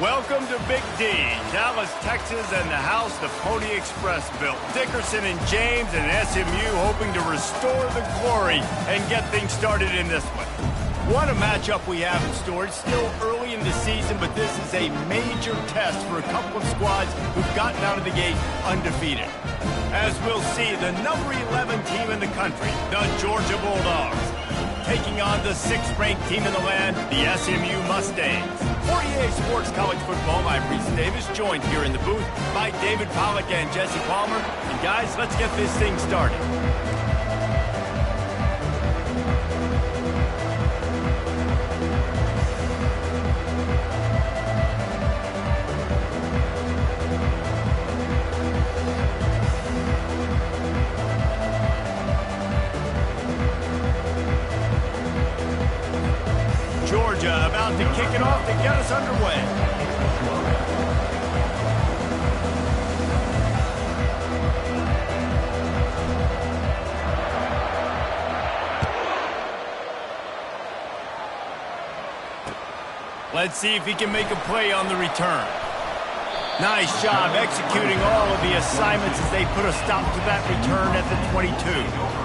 Welcome to Big D, Dallas, Texas, and the house the Pony Express built. Dickerson and James and SMU hoping to restore the glory and get things started in this one. What a matchup we have in store. It's still early in the season, but this is a major test for a couple of squads who've gotten out of the gate undefeated. As we'll see, the number 11 team in the country, the Georgia Bulldogs, taking on the 6th-ranked team in the land, the SMU Mustangs. For EA Sports College Football, I'm Reese Davis, joined here in the booth by David Pollack and Jesse Palmer. And guys, let's get this thing started. Georgia about to kick it off to get us underway. Let's see if he can make a play on the return. Nice job executing all of the assignments as they put a stop to that return at the 22.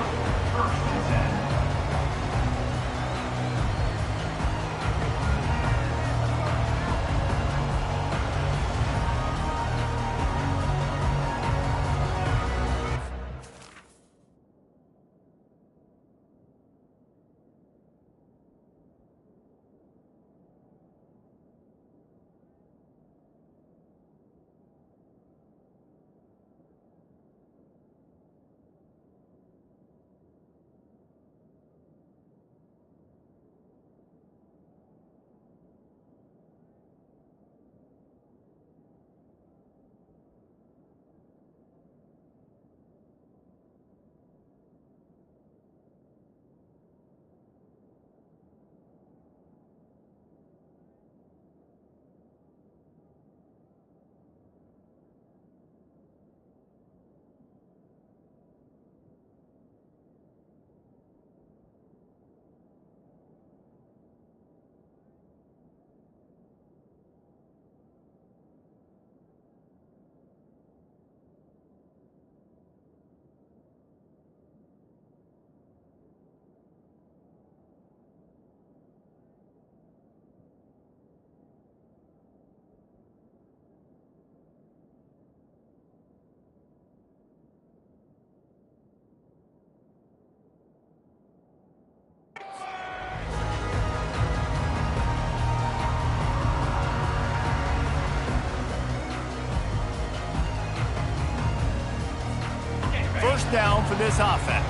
First down for this offense.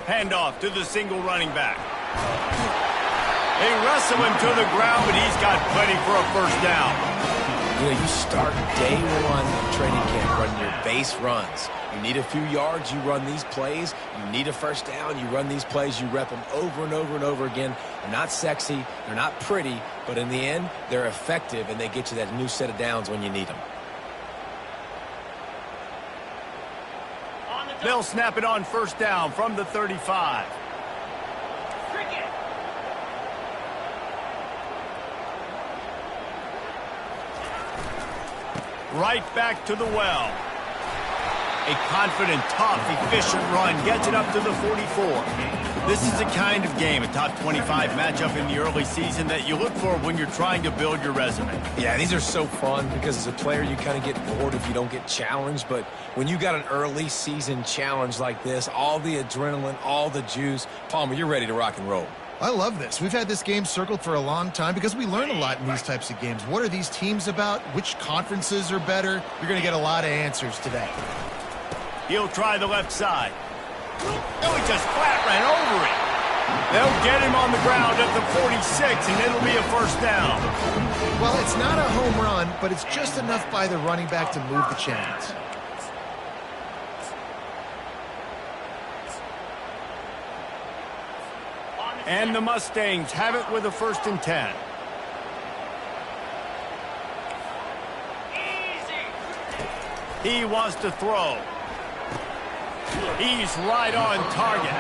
Handoff to the single running back. They wrestle him to the ground, but he's got plenty for a first down. You know, you start day one of training camp running your base runs. You need a few yards, you run these plays. You need a first down, you run these plays. You rep them over and over and over again. They're not sexy, they're not pretty, but in the end, they're effective, and they get you that new set of downs when you need them. They'll snap it on first down from the 35. Right back to the well. A confident, tough, efficient run gets it up to the 44. This is the kind of game, a top 25 matchup in the early season, that you look for when you're trying to build your resume. Yeah, these are so fun because as a player, you kind of get bored if you don't get challenged. But when you got an early season challenge like this, all the adrenaline, all the juice, Palmer, you're ready to rock and roll. I love this. We've had this game circled for a long time because we learn a lot in these types of games. What are these teams about? Which conferences are better? You're going to get a lot of answers today. He'll try the left side. Oh, he just flat ran over it. They'll get him on the ground at the 46, and it'll be a first down. Well, it's not a home run, but it's just enough by the running back to move the chains. And the Mustangs have it with a 1st and 10. He wants to throw. He's right on target.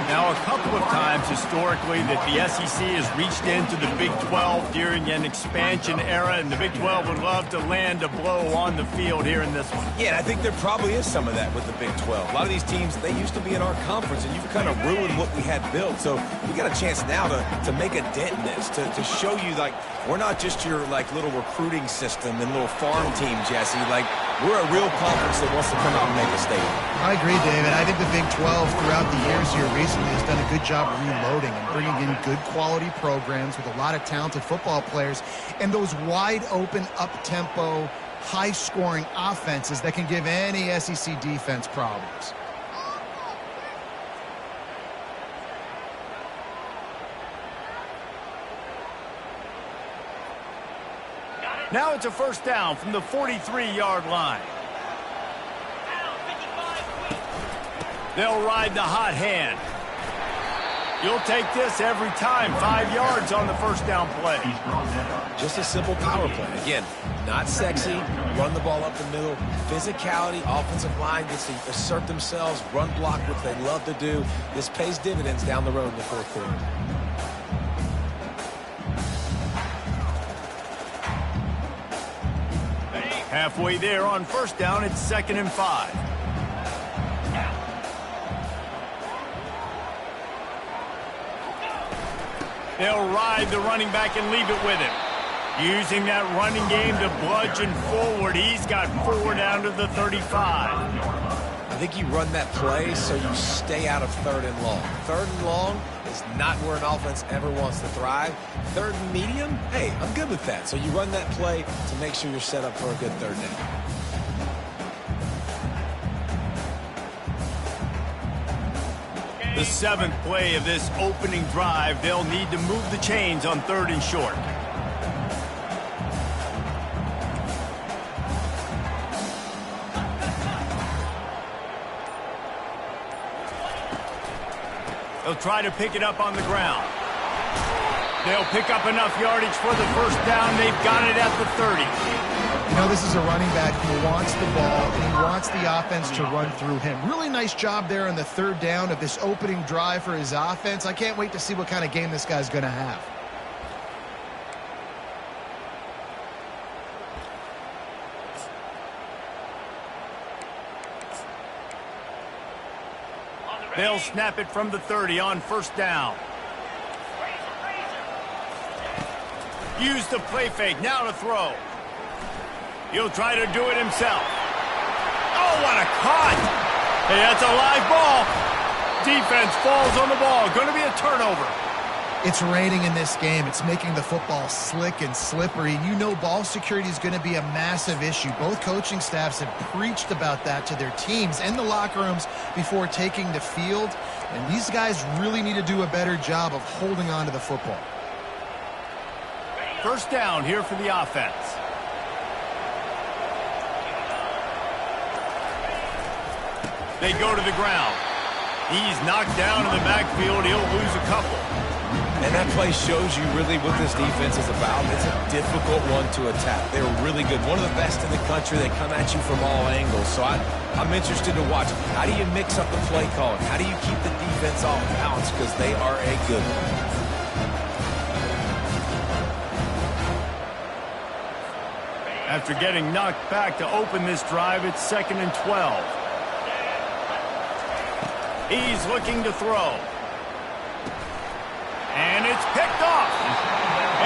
Now, a couple of times historically that the SEC has reached into the Big 12 during an expansion era, and the Big 12 would love to land a blow on the field here in this one. Yeah, and I think there probably is some of that with the Big 12. A lot of these teams, they used to be in our conference, and you've kind of ruined what we had built. So we got a chance now to make a dent in this, to show you, like, we're not just your, like, little recruiting system and little farm team, Jesse. Like, we're a real conference that wants to come out and make a statement. I agree, David. I think the Big 12 throughout the years here recently has done a good job reloading and bringing in good quality programs with a lot of talented football players and those wide open, up-tempo, high-scoring offenses that can give any SEC defense problems. Now it's a first down from the 43-yard line. They'll ride the hot hand. You'll take this every time. 5 yards on the first down play. Just a simple power play. Again, not sexy. Run the ball up the middle. Physicality, offensive line gets to assert themselves, run block, which they love to do. This pays dividends down the road in the fourth quarter. Halfway there on first down, it's 2nd and 5. They'll ride the running back and leave it with him. Using that running game to bludgeon forward. He's got 4 down to the 35. I think you run that play so you stay out of 3rd and long. 3rd and long is not where an offense ever wants to thrive. 3rd and medium, hey, I'm good with that. So you run that play to make sure you're set up for a good 3rd down. The 7th play of this opening drive, they'll need to move the chains on 3rd and short. They'll try to pick it up on the ground. They'll pick up enough yardage for the first down. They've got it at the 30. You know, this is a running back who wants the ball, and he wants the offense to run through him. Really nice job there on the 3rd down of this opening drive for his offense. I can't wait to see what kind of game this guy's going to have. They'll snap it from the 30 on first down. Use the play fake. Now to throw. He'll try to do it himself. Oh, what a cut! Hey, that's a live ball. Defense falls on the ball. Going to be a turnover. It's raining in this game. It's making the football slick and slippery. You know ball security is going to be a massive issue. Both coaching staffs have preached about that to their teams and the locker rooms before taking the field. And these guys really need to do a better job of holding on to the football. First down here for the offense. They go to the ground. He's knocked down in the backfield. He'll lose a couple. And that play shows you really what this defense is about. It's a difficult one to attack. They're really good. One of the best in the country. They come at you from all angles. So I'm interested to watch. How do you mix up the play calling? How do you keep the defense off balance? Because they are a good one. After getting knocked back to open this drive, it's 2nd and 12. He's looking to throw. And it's picked off.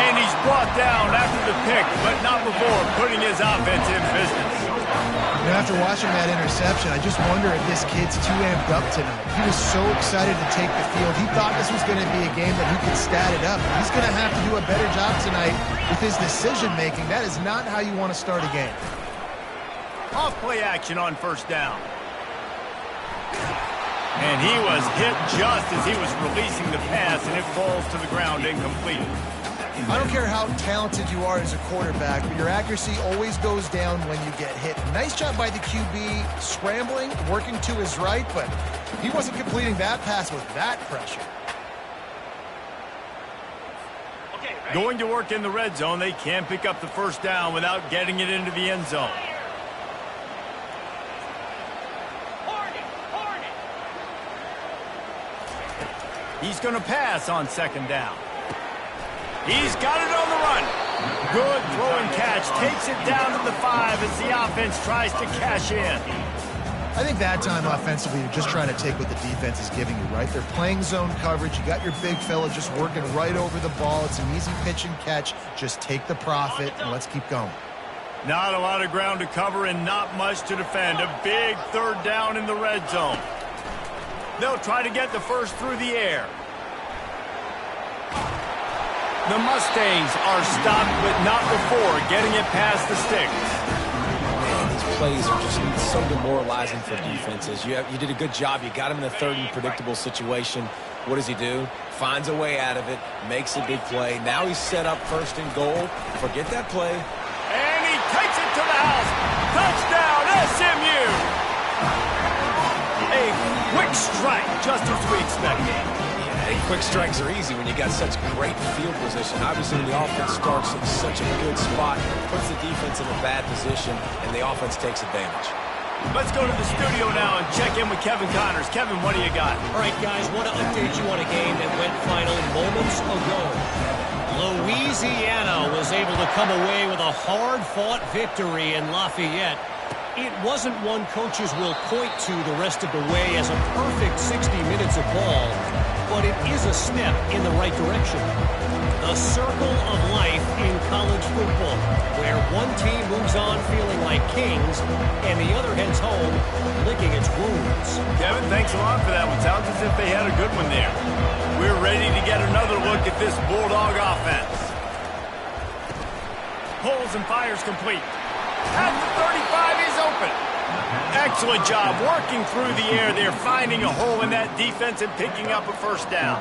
And he's brought down after the pick, but not before putting his offense in business. You know, after watching that interception, I just wonder if this kid's too amped up tonight. He was so excited to take the field. He thought this was going to be a game that he could stat it up. He's going to have to do a better job tonight with his decision-making. That is not how you want to start a game. Off play action on first down. And he was hit just as he was releasing the pass, and it falls to the ground incomplete. I don't care how talented you are as a quarterback, but your accuracy always goes down when you get hit. Nice job by the QB scrambling, working to his right, but he wasn't completing that pass with that pressure. Going to work in the red zone, they can't pick up the first down without getting it into the end zone. He's going to pass on second down. He's got it on the run. Good throw and catch. Takes it down to the 5 as the offense tries to cash in. I think that time offensively, you're just trying to take what the defense is giving you, right? They're playing zone coverage. You got your big fella just working right over the ball. It's an easy pitch and catch. Just take the profit and let's keep going. Not a lot of ground to cover and not much to defend. A big third down in the red zone. They'll try to get the first through the air. The Mustangs are stopped, but not before getting it past the sticks. Plays are just so demoralizing for defenses. You did a good job. You got him in a third and predictable situation. What does he do? Finds a way out of it, makes a big play. Now he's set up first and goal. Forget that play. And he takes it to the house. Touchdown, SMU! A quick strike, just as we expected. Quick strikes are easy when you got such great field position. Obviously, when the offense starts in such a good spot, puts the defense in a bad position, and the offense takes advantage. Let's go to the studio now and check in with Kevin Connors. Kevin, what do you got? All right, guys, want to update you on a game that went final moments ago. Louisiana was able to come away with a hard-fought victory in Lafayette. It wasn't one coaches will point to the rest of the way as a perfect 60 minutes of ball, but it is a step in the right direction. The circle of life in college football, where one team moves on feeling like kings and the other heads home licking its wounds. Kevin, thanks a lot for that one. Sounds as if they had a good one there. We're ready to get another look at this Bulldog offense. Pulls and fires complete. At the 35, he's open. Excellent job working through the air there, finding a hole in that defense and picking up a first down.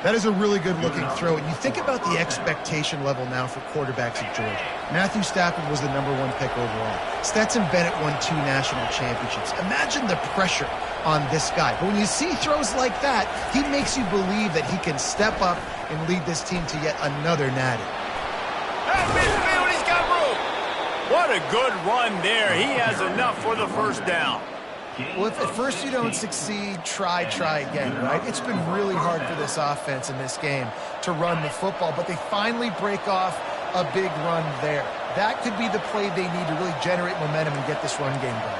That is a really good-looking throw. And you think about the expectation level now for quarterbacks at Georgia. Matthew Stafford was the #1 pick overall. Stetson Bennett won 2 national championships. Imagine the pressure on this guy. But when you see throws like that, he makes you believe that he can step up and lead this team to yet another natty. At midfield, he's got room. What a good run there. He has enough for the first down. Well, if at first you don't succeed, try again, right? It's been really hard for this offense in this game to run the football, but they finally break off a big run there. That could be the play they need to really generate momentum and get this run game going.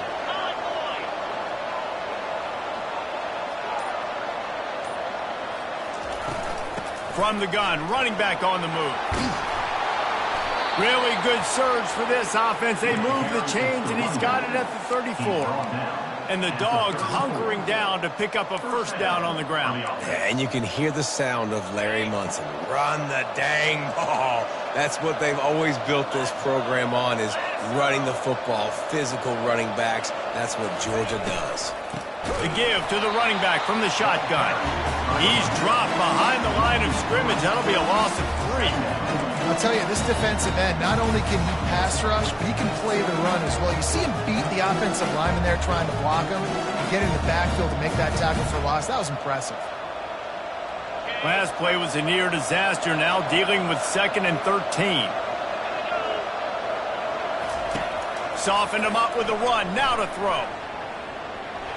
From the gun, running back on the move. Really good surge for this offense. They move the chains, and he's got it at the 34. And the Dogs hunkering down to pick up a first down on the ground. Yeah, and you can hear the sound of Larry Munson. Run the dang ball. That's what they've always built this program on, is running the football, physical running backs. That's what Georgia does. The give to the running back from the shotgun. He's dropped behind the line of scrimmage. That'll be a loss of 3. I'll tell you, this defensive end, not only can he pass rush, but he can play the run as well. You see him beat the offensive lineman there trying to block him and get in the backfield to make that tackle for loss. That was impressive. Last play was a near disaster, now dealing with 2nd and 13. Softened him up with a run, now to throw.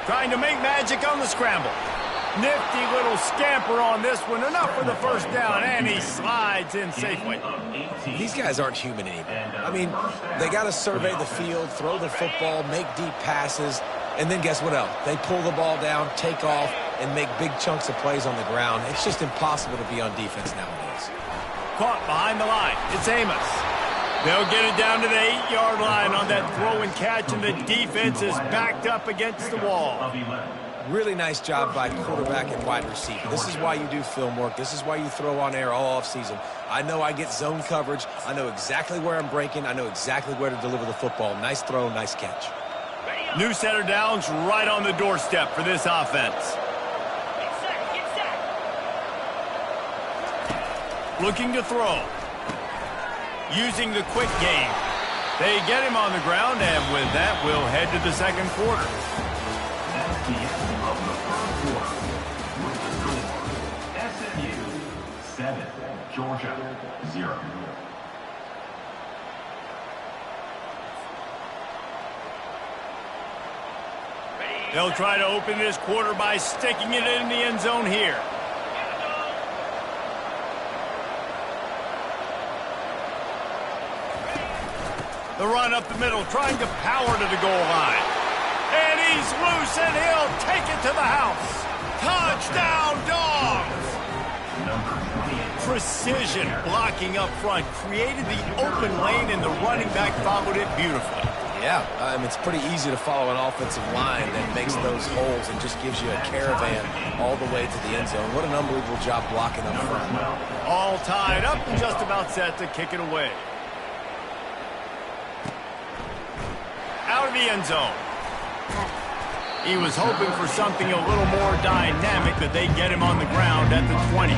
Trying to make magic on the scramble. Nifty little scamper on this one. Enough for the first down, and he slides in safely. These guys aren't human anymore. I mean, they got to survey the field, throw the football, make deep passes, and then guess what else? They pull the ball down, take off, and make big chunks of plays on the ground. It's just impossible to be on defense nowadays. Caught behind the line. It's Amos. They'll get it down to the 8-yard line on that throw and catch, and the defense is backed up against the wall. Really nice job by quarterback and wide receiver. This is why you do film work. This is why you throw on air all offseason. I know I get zone coverage. I know exactly where I'm breaking. I know exactly where to deliver the football. Nice throw, nice catch. New setter downs right on the doorstep for this offense. Looking to throw. Using the quick game. They get him on the ground, and with that, we'll head to the second quarter. SMU 7, Georgia 0. They'll try to open this quarter by sticking it in the end zone here. The run up the middle, trying to power to the goal line. And he's loose, and he'll take it to the house. Touchdown, Dogs! Precision blocking up front, created the open lane, and the running back followed it beautifully. Yeah, it's pretty easy to follow an offensive line that makes those holes and just gives you a caravan all the way to the end zone. What an unbelievable job blocking up front. All tied up and just about set to kick it away. Out of the end zone. He was hoping for something a little more dynamic, but they get him on the ground at the 20.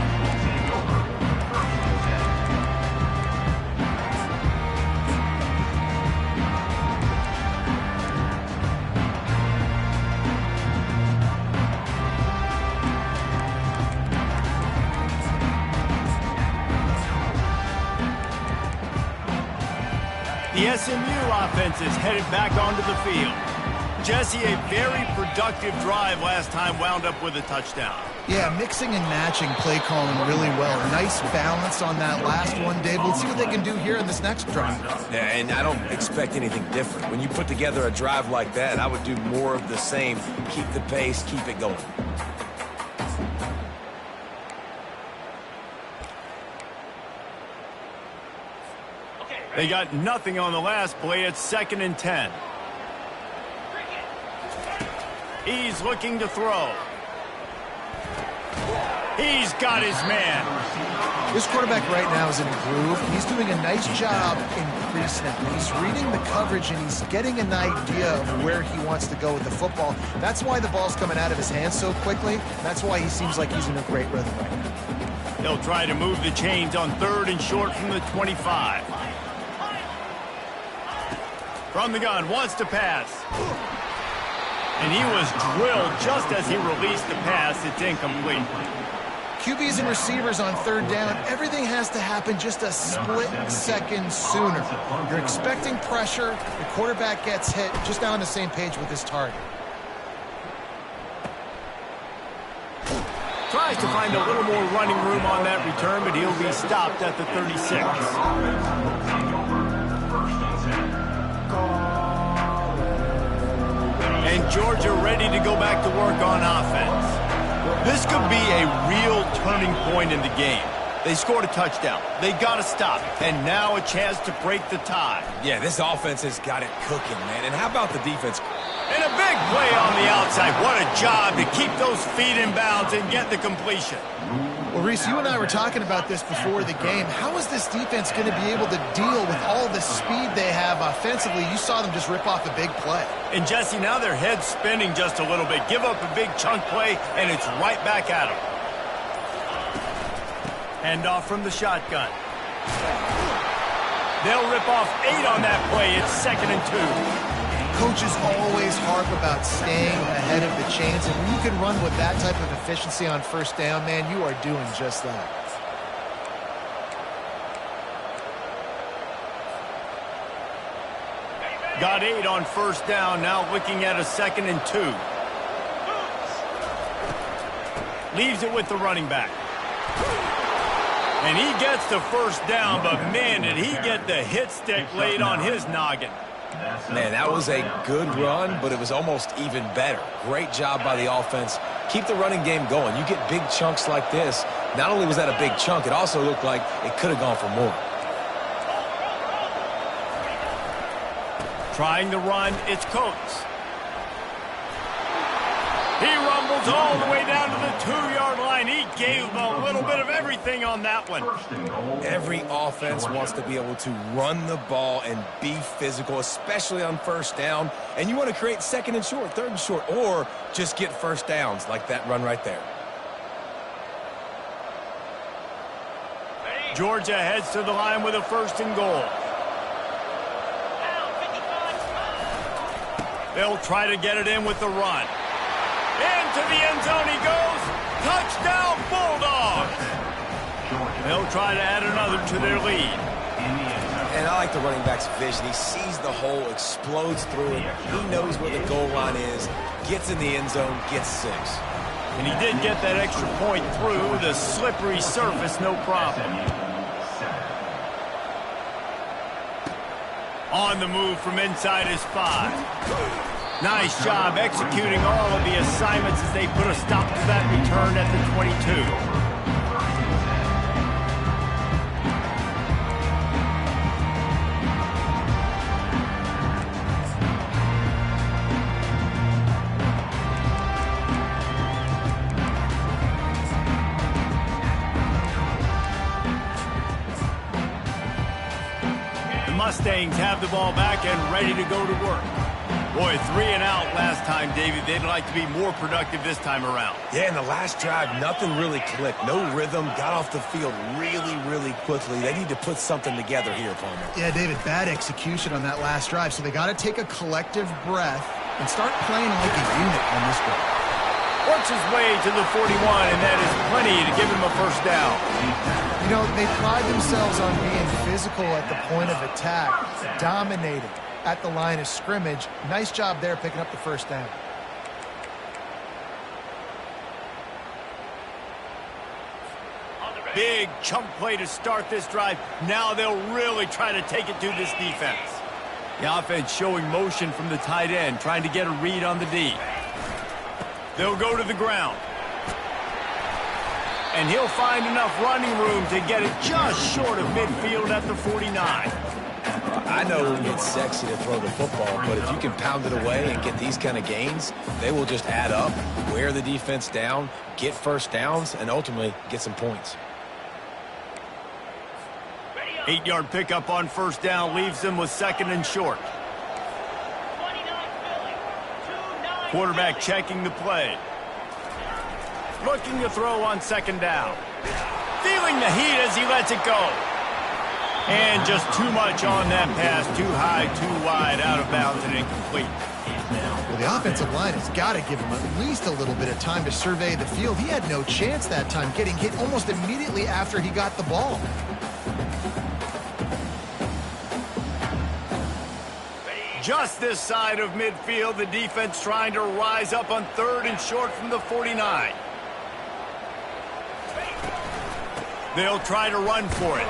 The SMU offense is headed back onto the field. Jesse, a very productive drive last time wound up with a touchdown. Yeah, mixing and matching play calling really well. Nice balance on that last one, Dave. Let's see what they can do here in this next drive. Yeah, and I don't expect anything different. When you put together a drive like that, I would do more of the same. Keep the pace, keep it going. They got nothing on the last play. It's 2nd and 10. He's looking to throw. He's got his man. This quarterback right now is in a groove. He's doing a nice job increasing it. He's reading the coverage, and he's getting an idea of where he wants to go with the football. That's why the ball's coming out of his hands so quickly. That's why he seems like he's in a great rhythm right now. They'll try to move the chains on 3rd and short from the 25. From the gun, wants to pass. And he was drilled just as he released the pass. It's incomplete. QBs and receivers on 3rd down, everything has to happen just a split second sooner. You're expecting pressure, the quarterback gets hit, just now on the same page with his target. Tries to find a little more running room on that return, but he'll be stopped at the 36. And Georgia ready to go back to work on offense. This could be a real turning point in the game. They scored a touchdown. They got to stop. And now a chance to break the tie. Yeah, this offense has got it cooking, man. And how about the defense? And a big play on the outside. What a job to keep those feet in bounds and get the completion. Well, Reese, you and I were talking about this before the game. How is this defense going to be able to deal with all the speed they have offensively? You saw them just rip off a big play. And, Jesse, now their head's spinning just a little bit. Give up a big chunk play, and it's right back at them. Hand off from the shotgun. They'll rip off 8 on that play. It's 2nd and 2. Coaches always harp about staying ahead of the chains, and when you can run with that type of efficiency on 1st down, man, you are doing just that. Got 8 on 1st down, now looking at a 2nd and 2. Leaves it with the running back. And he gets the 1st down, but man, did he get the hit stick laid on his noggin. Man, that was a good run, but it was almost even better. Great job by the offense. Keep the running game going. You get big chunks like this. Not only was that a big chunk, it also looked like it could have gone for more. Trying to run, it's Coates. He rumbles all the way down to the 2-yard line. He gave a little bit of everything on that one. Every offense wants to be able to run the ball and be physical, especially on 1st down. And you want to create 2nd and short, 3rd and short, or just get 1st downs like that run right there. Georgia heads to the line with a 1st and goal. They'll try to get it in with the run. Into the end zone he goes. Touchdown, Bulldogs. They'll try to add another to their lead. And I like the running back's vision. He sees the hole, explodes through it. He knows where the goal line is, gets in the end zone, gets 6. And he did get that extra point through the slippery surface, no problem. On the move from inside his 5. Nice job executing all of the assignments as they put a stop to that return at the 22. Mustangs have the ball back and ready to go to work. Boy, 3 and out last time, David. They'd like to be more productive this time around. Yeah, in the last drive, nothing really clicked. No rhythm, got off the field really quickly. They need to put something together here, Palmer. Yeah, David, bad execution on that last drive, so they got to take a collective breath and start playing like a unit on this drive. Works his way to the 41, and that is plenty to give him a first down. You know, they pride themselves on being physical at the point of attack, dominating at the line of scrimmage. Nice job there picking up the first down. Big chunk play to start this drive. Now they'll really try to take it to this defense. The offense showing motion from the tight end, trying to get a read on the D. They'll go to the ground. And he'll find enough running room to get it just short of midfield at the 49. I know it's sexy to throw the football, but if you can pound it away and get these kind of gains, they will just add up, wear the defense down, get first downs, and ultimately get some points. 8-yard pickup on first down leaves them with second and short. Quarterback checking the play. Looking to throw on second down. Feeling the heat as he lets it go. And just too much on that pass. Too high, too wide, out of bounds, and incomplete. Well, the offensive line has got to give him at least a little bit of time to survey the field. He had no chance that time, getting hit almost immediately after he got the ball. Just this side of midfield, the defense trying to rise up on third and short from the 49. They'll try to run for it.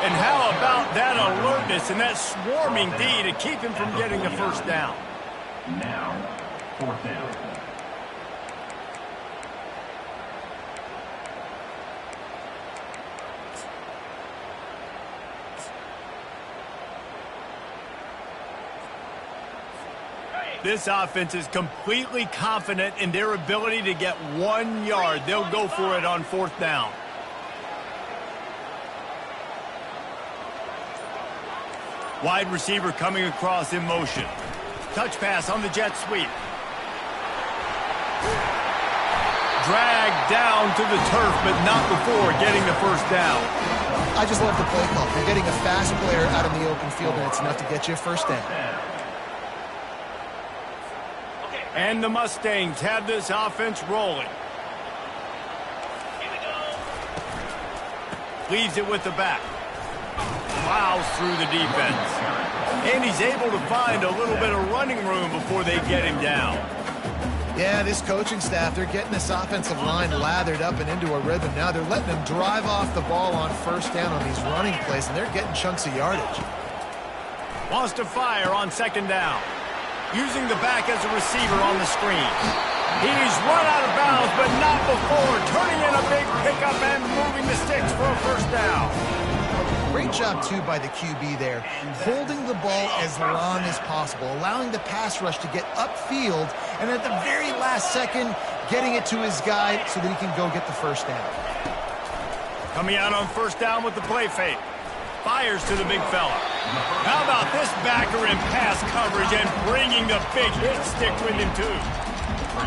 And how about that alertness and that swarming D to keep him from getting the first down? Now, fourth down. This offense is completely confident in their ability to get 1 yard. They'll go for it on fourth down. Wide receiver coming across in motion. Touch pass on the jet sweep. Dragged down to the turf, but not before getting the first down. I just love the play call. You're getting a fast player out in the open field, and it's enough to get you a first down. And the Mustangs have this offense rolling. Leaves it with the back. Plows through the defense. And he's able to find a little bit of running room before they get him down. Yeah, this coaching staff, they're getting this offensive line lathered up and into a rhythm. Now they're letting them drive off the ball on first down on these running plays, and they're getting chunks of yardage. Wants to fire on second down. Using the back as a receiver on the screen. He's run out of bounds, but not before. Turning in a big pickup and moving the sticks for a first down. Great job, too, by the QB there. Holding the ball as long as possible, allowing the pass rush to get upfield, and at the very last second, getting it to his guy so that he can go get the first down. Coming out on first down with the play fake. Fires to the big fella. How about this backer in pass coverage and bringing the big hit stick with him, too?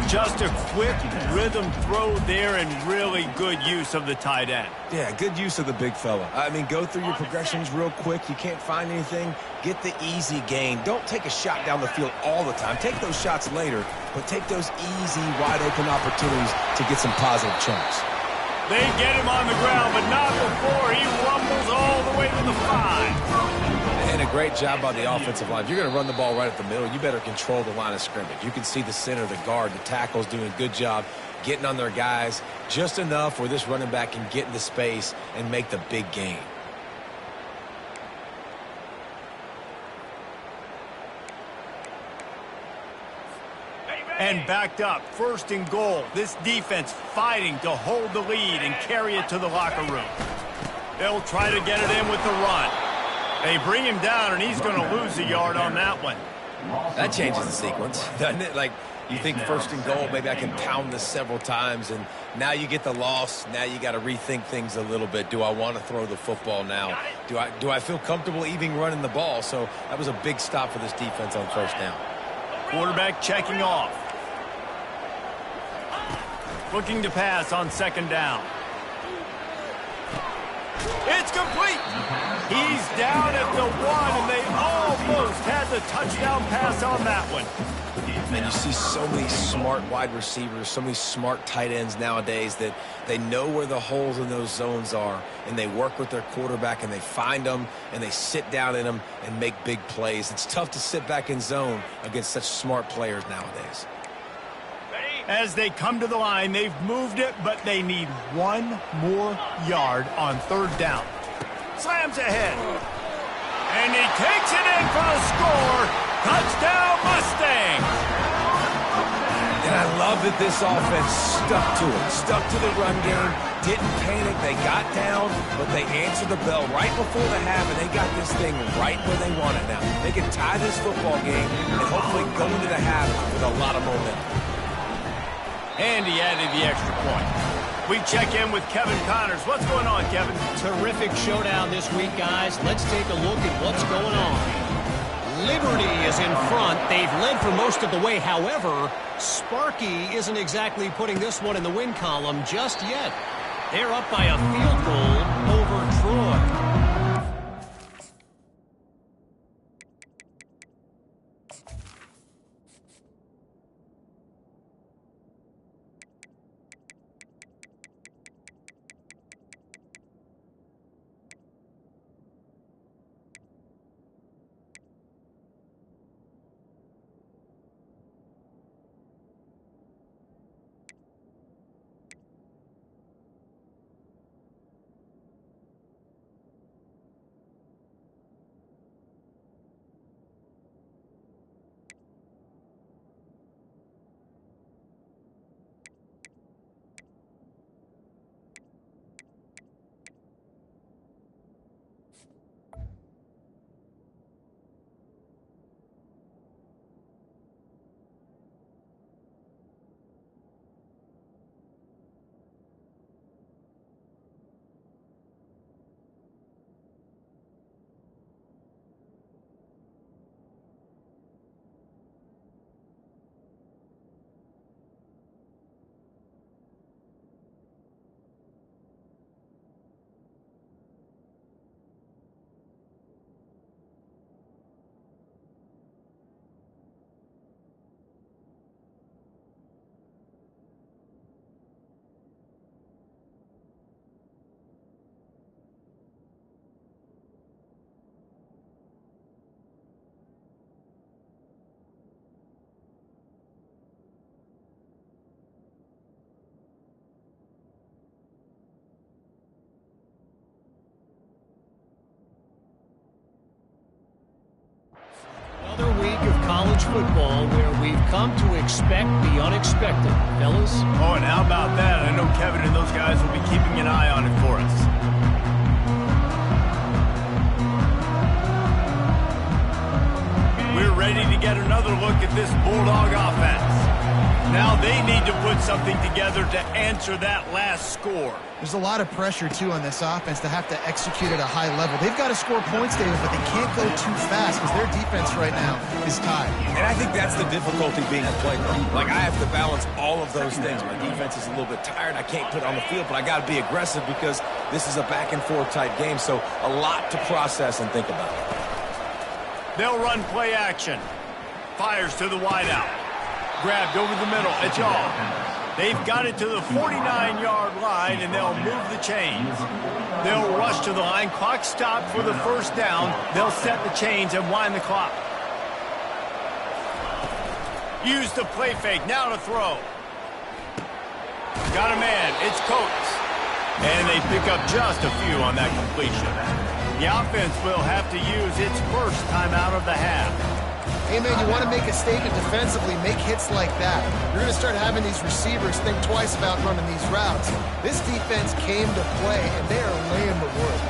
Just a quick rhythm throw there and really good use of the tight end. Yeah, good use of the big fella. I mean, go through your progressions real quick. You can't find anything. Get the easy gain. Don't take a shot down the field all the time. Take those shots later, but take those easy, wide-open opportunities to get some positive chunks. They get him on the ground, but not before he rumbles all the way to the 5. And a great job by the offensive line. If you're going to run the ball right at the middle, you better control the line of scrimmage. You can see the center, the guard, the tackles doing a good job getting on their guys just enough where this running back can get into space and make the big gain. And backed up, 1st and goal. This defense fighting to hold the lead and carry it to the locker room. They'll try to get it in with the run. They bring him down, and he's going to lose a yard on that one. That changes the sequence, doesn't it? Like, you think 1st and goal, maybe I can pound this several times, and now you get the loss. Now you got to rethink things a little bit. Do I want to throw the football now? Do I feel comfortable even running the ball? So that was a big stop for this defense on 1st down. Quarterback checking off. Looking to pass on 2nd down. It's complete. He's down at the 1, and they almost had the touchdown pass on that one. And you see so many smart wide receivers, so many smart tight ends nowadays that they know where the holes in those zones are, and they work with their quarterback, and they find them, and they sit down in them and make big plays. It's tough to sit back in zone against such smart players nowadays. As they come to the line, they've moved it, but they need 1 more yard on 3rd down. Slams ahead. And he takes it in for the score. Touchdown, Mustangs! And I love that this offense stuck to it, stuck to the run game, didn't panic. They got down, but they answered the bell right before the half, and they got this thing right where they want it now. They can tie this football game and hopefully go into the half with a lot of momentum. And he added the extra point. We check in with Kevin Connors. What's going on, Kevin? Terrific showdown this week, guys. Let's take a look at what's going on. Liberty is in front. They've led for most of the way. However, Sparky isn't exactly putting this one in the win column just yet. They're up by a field goal over Troy. Another week of college football where we've come to expect the unexpected, fellas. Oh, and how about that? I know Kevin and those guys will be keeping an eye on it for us. We're ready to get another look at this Bulldog offense. Now they need to put something together to answer that last score. There's a lot of pressure, too, on this offense to have to execute at a high level. They've got to score points, David, but they can't go too fast because their defense right now is tied. And I think that's the difficulty being a playmaker. Like, I have to balance all of those things. My defense is a little bit tired. I can't put it on the field, but I got to be aggressive because this is a back-and-forth type game, so a lot to process and think about. They'll run play action. Fires to the wideout. Grabbed over the middle. It's all. They've got it to the 49-yard line, and they'll move the chains. They'll rush to the line. Clock stopped for the first down. They'll set the chains and wind the clock. Use the play fake. Now to throw. Got a man. It's Coates. And they pick up just a few on that completion. The offense will have to use its first timeout of the half. Hey, man, you want to make a statement defensively, make hits like that. You're going to start having these receivers think twice about running these routes. This defense came to play, and they are laying the wood.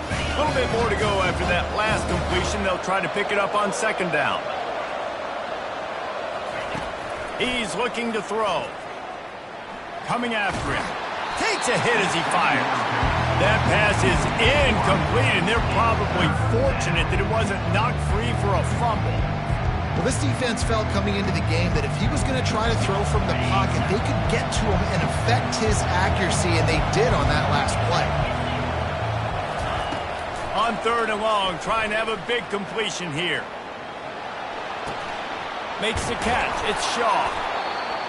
A little bit more to go after that last completion. They'll try to pick it up on second down. He's looking to throw. Coming after him. Takes a hit as he fires. That pass is incomplete, and they're probably fortunate that it wasn't knocked free for a fumble. Well, this defense felt coming into the game that if he was going to try to throw from the pocket, they could get to him and affect his accuracy, and they did on that last play. On third and long, trying to have a big completion here. Makes the catch. It's Shaw.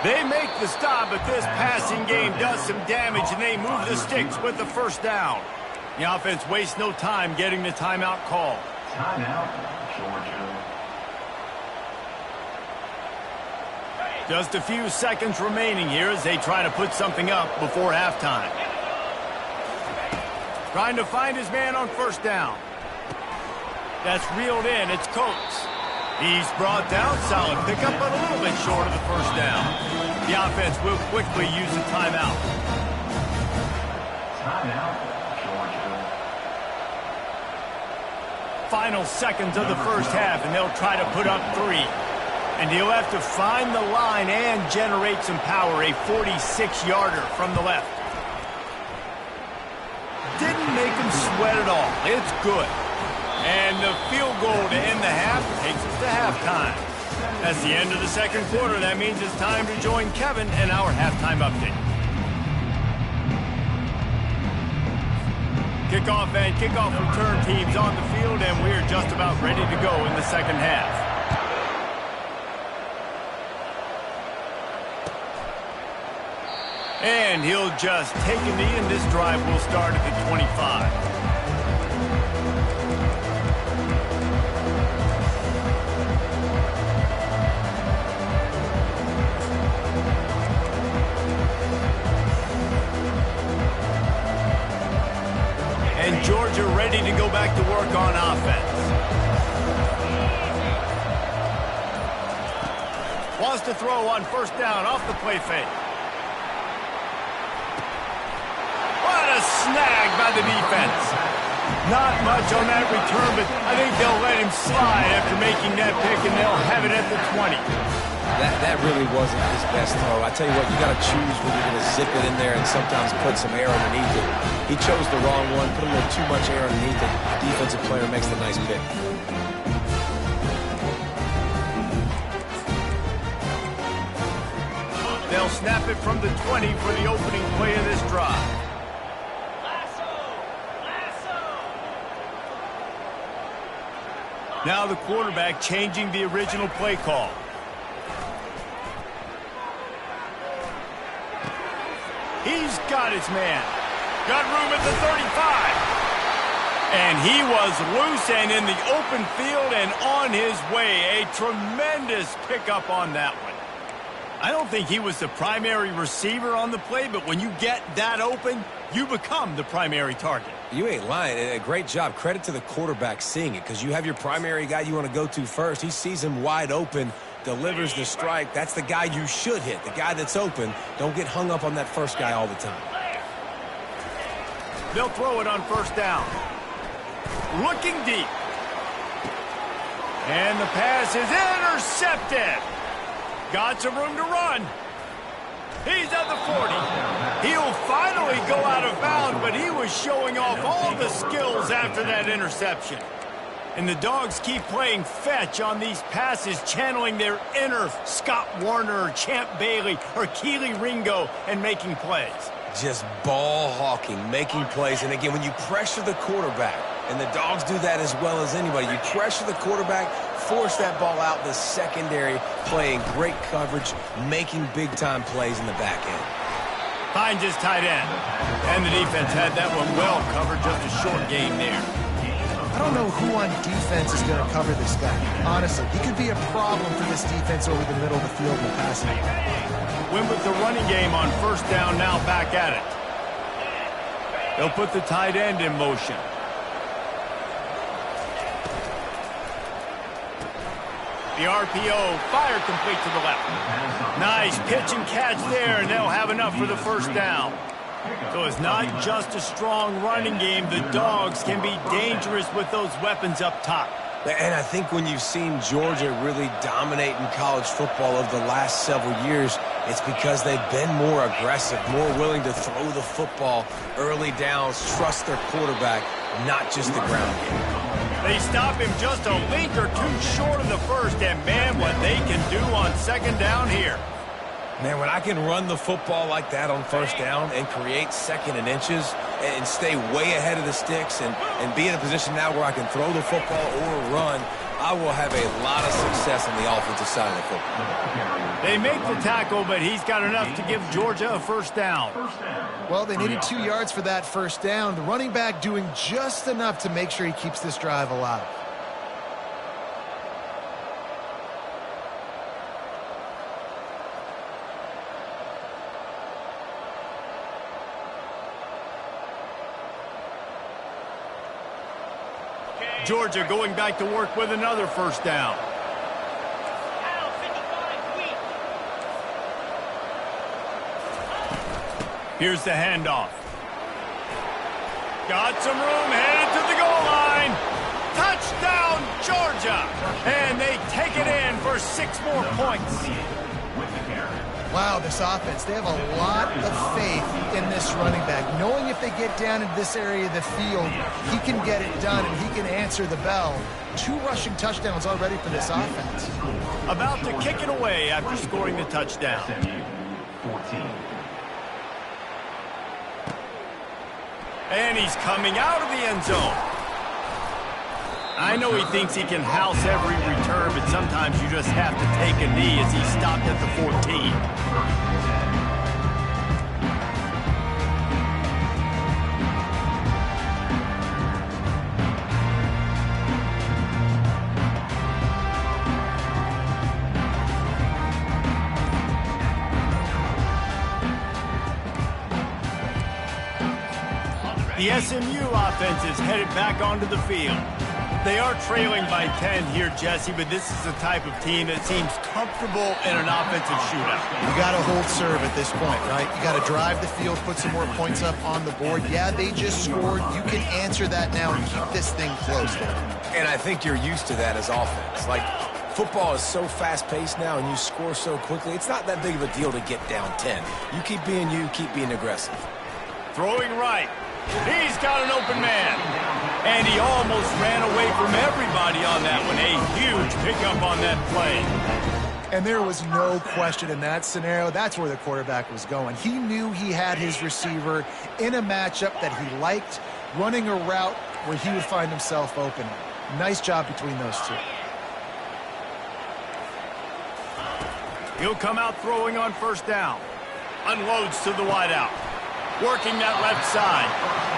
They make the stop, but this passing game does some damage, and they move the sticks with the first down. The offense wastes no time getting the timeout call. Timeout, Georgia. Just a few seconds remaining here as they try to put something up before halftime. Trying to find his man on first down. That's reeled in. It's Coates. He's brought down. Solid pickup, but a little bit short of the first down. The offense will quickly use a timeout. Timeout, Georgia. Final seconds of the first half, and they'll try to put up 3. And he'll have to find the line and generate some power. A 46-yarder from the left. Didn't make him sweat at all. It's good. And the field goal to end the half takes us to halftime. That's the end of the second quarter. That means it's time to join Kevin in our halftime update. Kickoff and kickoff return teams on the field, and we're just about ready to go in the second half. And he'll just take a knee, and this drive will start at the 25. And Georgia ready to go back to work on offense. Wants to throw on first down off the play fake. What a snag by the defense. Not much on that return, but I think they'll let him slide after making that pick, and they'll have it at the 20. That really wasn't his best throw. I tell you what, you got to choose when you're going to zip it in there and sometimes put some air underneath it. He chose the wrong one, put a little too much air underneath it. Defensive player makes the nice pick. They'll snap it from the 20 for the opening play of this drive. Now the quarterback changing the original play call. He's got his man. Got room at the 35. And he was loose and in the open field and on his way. A tremendous pickup on that one. I don't think he was the primary receiver on the play, but when you get that open, you become the primary target. You ain't lying. A great job. Credit to the quarterback seeing it, because you have your primary guy you want to go to first. He sees him wide open, delivers the strike. That's the guy you should hit, the guy that's open. Don't get hung up on that first guy all the time. They'll throw it on first down. Looking deep. And the pass is intercepted. Got some room to run. He's at the 40. He'll finally go out of bounds, but he was showing off all the skills after that interception. And the Dogs keep playing fetch on these passes, channeling their inner Scott Warner or Champ Bailey or Keely Ringo and making plays. Just ball hawking, making plays. And again, when you pressure the quarterback, and the Dogs do that as well as anybody, you pressure the quarterback, force that ball out the secondary, playing great coverage, making big-time plays in the back end. Finds his tight end. And the defense had that one well covered, just a short game there. I don't know who on defense is going to cover this guy. Honestly, he could be a problem for this defense over the middle of the field in the passing game. Win with the running game on first down, now back at it. They'll put the tight end in motion. The RPO, fire complete to the left. Nice pitch and catch there, and they'll have enough for the first down. So it's not just a strong running game. The Dogs can be dangerous with those weapons up top. And I think when you've seen Georgia really dominate in college football over the last several years, it's because they've been more aggressive, more willing to throw the football early downs, trust their quarterback, not just the ground game. They stop him just a link or two short of the first, and man, what they can do on second down here. Man, when I can run the football like that on first down and create second and inches and stay way ahead of the sticks and be in a position now where I can throw the football or run, I will have a lot of success on the offensive side of the football. They make the tackle, but he's got enough to give Georgia a first down. Well, they needed 2 yards for that first down. The running back doing just enough to make sure he keeps this drive alive. Georgia going back to work with another first down. Here's the handoff. Got some room, headed to the goal line. Touchdown, Georgia! And they take it in for 6 more points. Wow, this offense, they have a lot of faith in this running back. Knowing if they get down in this area of the field, he can get it done and he can answer the bell. 2 rushing touchdowns already for this offense. About to kick it away after scoring the touchdown. SMU 14. And he's coming out of the end zone. I know he thinks he can house every return, but sometimes you just have to take a knee as he stopped at the 14. The SMU offense is headed back onto the field. They are trailing by 10 here, Jesse, but this is the type of team that seems comfortable in an offensive shootout. You got to hold serve at this point, right? You got to drive the field, put some more points up on the board. Yeah, they just scored. You can answer that now and keep this thing close. And I think you're used to that as offense. Like, football is so fast-paced now and you score so quickly, it's not that big of a deal to get down 10. You keep being aggressive. Throwing right. He's got an open man. And he almost ran away from everybody on that one. A huge pickup on that play. And there was no question in that scenario. That's where the quarterback was going. He knew he had his receiver in a matchup that he liked, running a route where he would find himself open. Nice job between those two. He'll come out throwing on first down. Unloads to the wideout. Working that left side.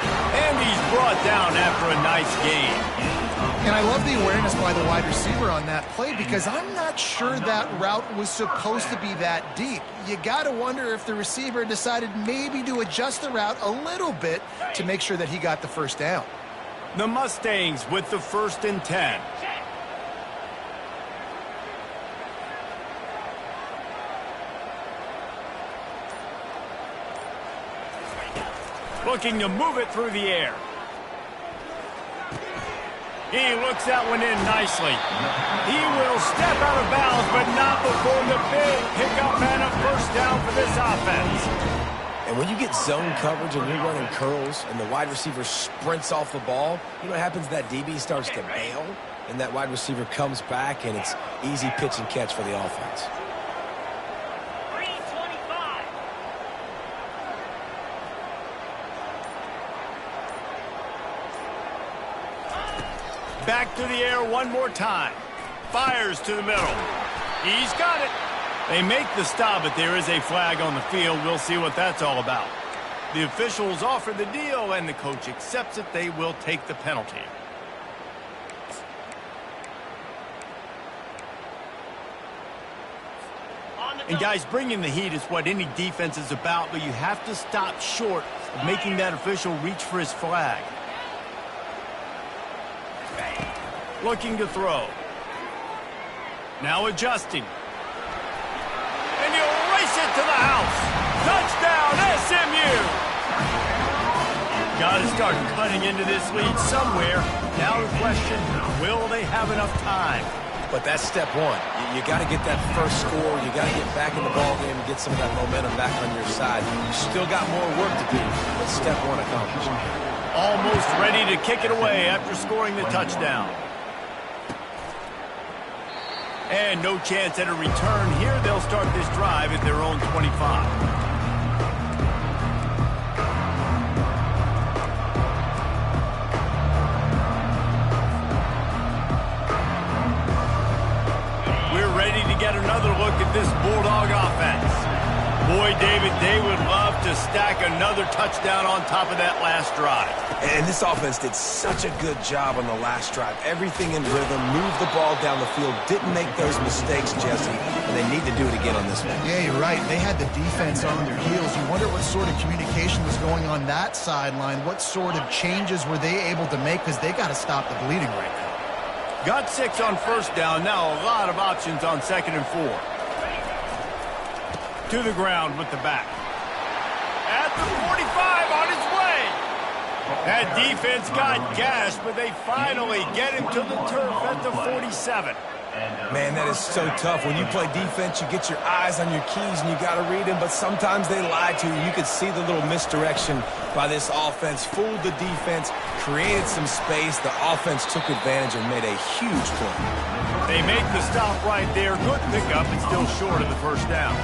And he's brought down after a nice gain. And I love the awareness by the wide receiver on that play because I'm not sure that route was supposed to be that deep. You got to wonder if the receiver decided maybe to adjust the route a little bit to make sure that he got the first down. The Mustangs with the 1st and 10. Looking to move it through the air. He looks that one in nicely. He will step out of bounds, but not before the big pickup and a first down for this offense. And when you get zone coverage and you're running curls and the wide receiver sprints off the ball, you know what happens? That DB starts to bail, and that wide receiver comes back, and it's easy pitch and catch for the offense. Back to the air one more time. Fires to the middle. He's got it. They make the stop, but there is a flag on the field. We'll see what that's all about. The officials offer the deal, and the coach accepts it. They will take the penalty. And guys, bringing the heat is what any defense is about, but you have to stop short of making that official reach for his flag. Looking to throw. Now adjusting. And he'll race it to the house. Touchdown, SMU! Got to start cutting into this lead somewhere. Now the question, will they have enough time? But that's step one. You got to get that first score. You got to get back in the ball game and get some of that momentum back on your side. You still got more work to do, but step one accomplished. Almost ready to kick it away after scoring the touchdown. And no chance at a return here. They'll start this drive at their own 25. Ready to get another look at this Bulldog offense. Boy, David, they would love to stack another touchdown on top of that last drive. And this offense did such a good job on the last drive. Everything in rhythm, moved the ball down the field, didn't make those mistakes, Jesse, and they need to do it again on this one. Yeah, you're right. They had the defense on their heels. You wonder what sort of communication was going on that sideline. What sort of changes were they able to make, because they got to stop the bleeding right now. Got 6 on first down. Now a lot of options on 2nd and 4. To the ground with the back. At the 45 on his way. That defense got gashed, but they finally get him to the turf at the 47. Man, that is so tough. When you play defense, you get your eyes on your keys and you got to read them, but sometimes they lie to you. You could see the little misdirection by this offense, fooled the defense, created some space. The offense took advantage and made a huge play. They make the stop right there. Good pickup, and still short of the first down.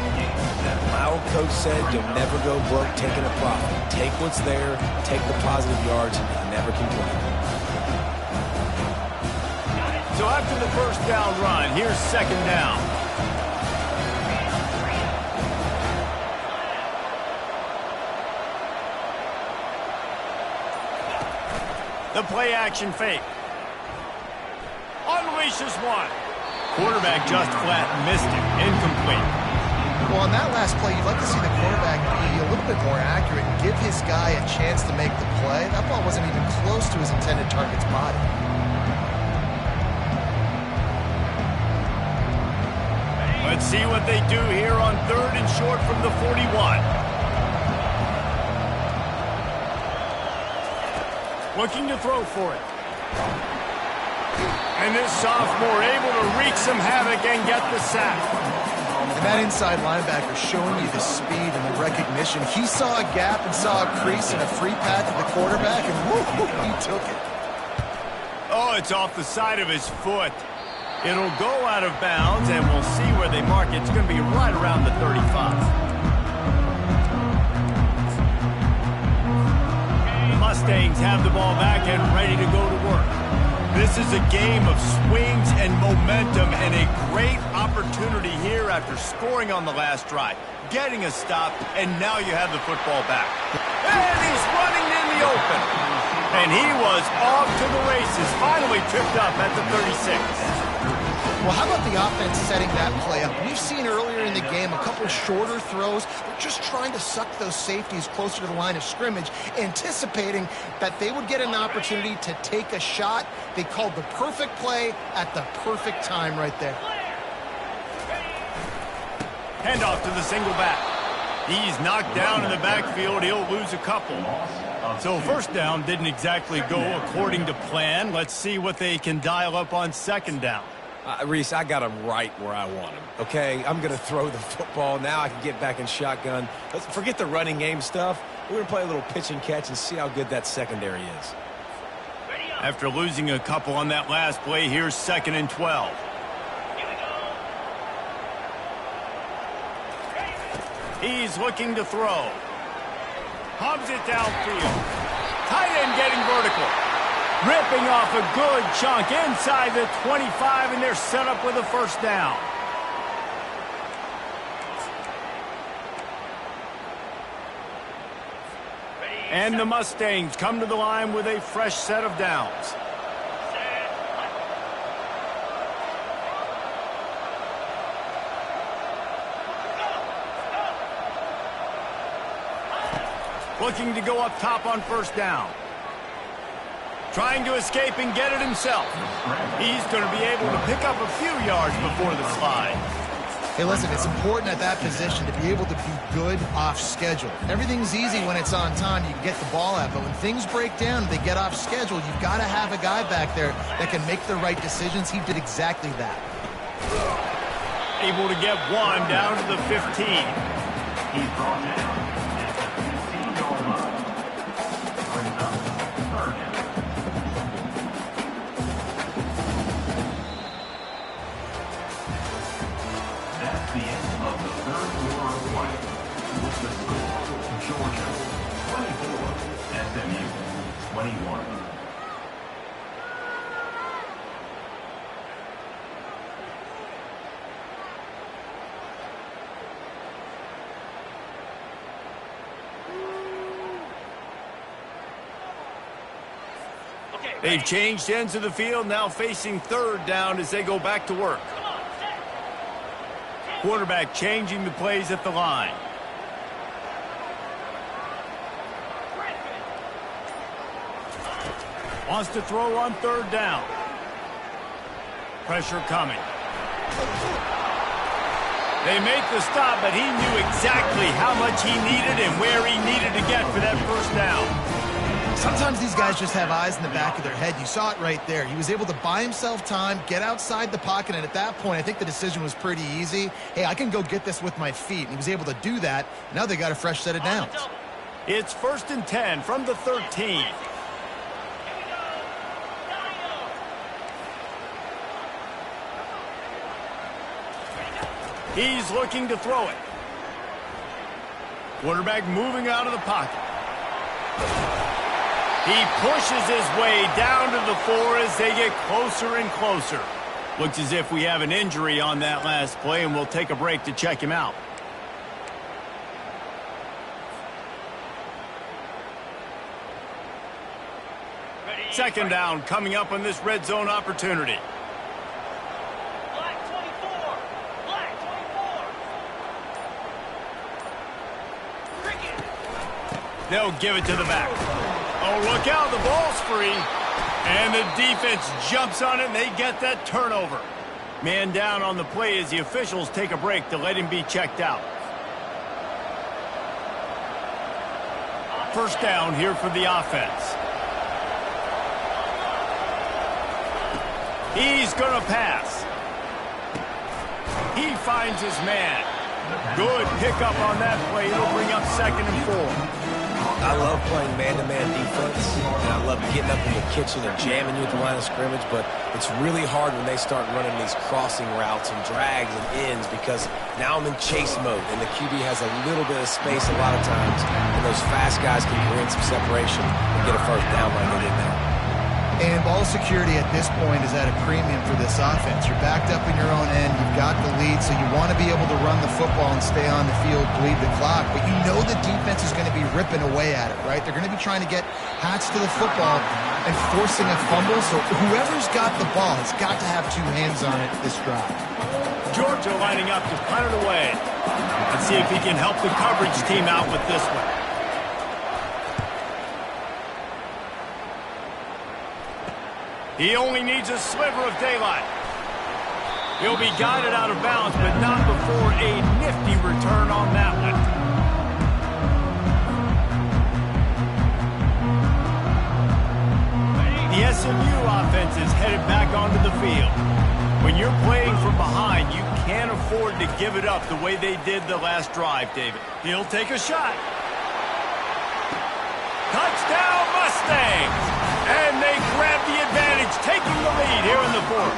My old coach said you'll never go broke taking a profit. Take what's there, take the positive yards, and you never complain. So after the first down run, here's 2nd down. The play action fake. Unleashes one. Quarterback just flat missed it. Incomplete. Well, on that last play, you'd like to see the quarterback be a little bit more accurate and give his guy a chance to make the play. That ball wasn't even close to his intended target's body. Let's see what they do here on 3rd and short from the 41. Looking to throw for it. And this sophomore able to wreak some havoc and get the sack. And that inside linebacker showing you the speed and the recognition. He saw a gap and saw a crease and a free path to the quarterback, and whoo, he took it. Oh, it's off the side of his foot. It'll go out of bounds, and we'll see where they mark it. It's going to be right around the 35. The Mustangs have the ball back and ready to go to work. This is a game of swings and momentum, and a great opportunity here after scoring on the last drive, getting a stop, and now you have the football back. And he's running in the open. And he was off to the races, finally tripped up at the 36. Well, how about the offense setting that play up? We've seen earlier in the game a couple shorter throws. They're just trying to suck those safeties closer to the line of scrimmage, anticipating that they would get an opportunity to take a shot. They called the perfect play at the perfect time right there. Handoff to the single back. He's knocked down in the backfield. He'll lose a couple. So first down didn't exactly go according to plan. Let's see what they can dial up on 2nd down. Reese, I got him right where I want him, okay? I'm going to throw the football. Now I can get back in shotgun. Let's forget the running game stuff. We're going to play a little pitch and catch and see how good that secondary is. After losing a couple on that last play, here's 2nd and 12. He's looking to throw. Hubs it downfield. Tight end getting vertical. Ripping off a good chunk inside the 25, and they're set up with a first down. And the Mustangs come to the line with a fresh set of downs. Looking to go up top on first down. Trying to escape and get it himself. He's going to be able to pick up a few yards before the slide. Hey, listen, it's important at that position to be able to be good off schedule. Everything's easy when it's on time. You can get the ball out, but when things break down, they get off schedule. You've got to have a guy back there that can make the right decisions. He did exactly that. Able to get one down to the 15. He's brought down at the 15-yard line. Brings up third down. That's the end of the third quarter of play. With the score, Georgia 24, SMU 21. They've changed ends of the field, now facing third down as they go back to work. Quarterback changing the plays at the line. Wants to throw on third down. Pressure coming. They make the stop, but he knew exactly how much he needed and where he needed to get for that first down. Sometimes these guys just have eyes in the back of their head. You saw it right there. He was able to buy himself time, get outside the pocket, and at that point, I think the decision was pretty easy. Hey, I can go get this with my feet. And he was able to do that. Now they got a fresh set of downs. It's 1st and 10 from the 13. He's looking to throw it. Quarterback moving out of the pocket. He pushes his way down to the 4 as they get closer and closer. Looks as if we have an injury on that last play, and we'll take a break to check him out. Second down coming up on this red zone opportunity. They'll give it to the back. Oh, look out, the ball's free. And the defense jumps on it, and they get that turnover. Man down on the play as the officials take a break to let him be checked out. First down here for the offense. He's going to pass. He finds his man. Good pickup on that play. It'll bring up 2nd and 4. I love playing man-to-man defense, and I love getting up in the kitchen and jamming you at the line of scrimmage, but it's really hard when they start running these crossing routes and drags and ends because now I'm in chase mode, and the QB has a little bit of space a lot of times, and those fast guys can create some separation and get a first down like they did there. And ball security at this point is at a premium for this offense. You're backed up in your own end. You've got the lead, so you want to be able to run the football and stay on the field, bleed the clock. But you know the defense is going to be ripping away at it, right? They're going to be trying to get hats to the football and forcing a fumble. So whoever's got the ball has got to have two hands on it this drive. Georgia lining up to punt it away. Let's see if he can help the coverage team out with this one. He only needs a sliver of daylight. He'll be guided out of bounds, but not before a nifty return on that one. The SMU offense is headed back onto the field. When you're playing from behind, you can't afford to give it up the way they did the last drive, David. He'll take a shot. Touchdown, Mustangs! And they grab the advantage, taking the lead here in the 4th.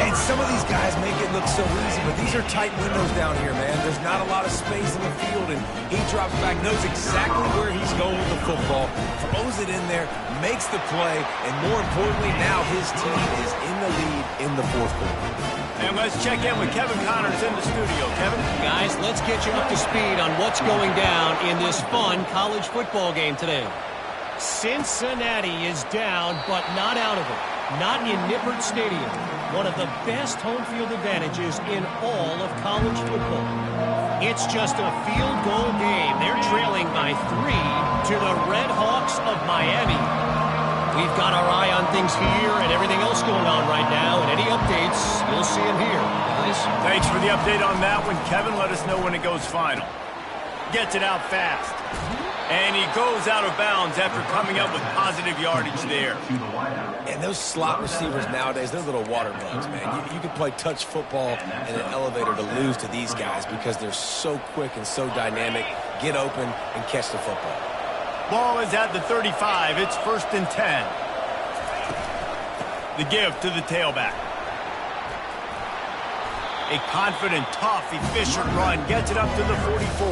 And some of these guys make it look so easy, but these are tight windows down here, man. There's not a lot of space in the field, and he drops back, knows exactly where he's going with the football, throws it in there, makes the play, and more importantly, now his team is in the lead in the 4th quarter. And let's check in with Kevin Connors in the studio. Kevin? Guys, let's get you up to speed on what's going down in this fun college football game today. Cincinnati is down, but not out of it. Not in Nippert Stadium, one of the best home field advantages in all of college football. It's just a field goal game. They're trailing by 3 to the Red Hawks of Miami. We've got our eye on things here and everything else going on right now, and any updates, you'll see them here. Guys? Thanks for the update on that one, Kevin. Let us know when it goes final. Gets it out fast. And he goes out of bounds after coming up with positive yardage there. And those slot receivers nowadays, they're little water bugs, man. You can play touch football in an elevator to lose to these guys because they're so quick and so dynamic. Get open and catch the football. Ball is at the 35. It's 1st and 10. The give to the tailback. A confident, tough, efficient run gets it up to the 44.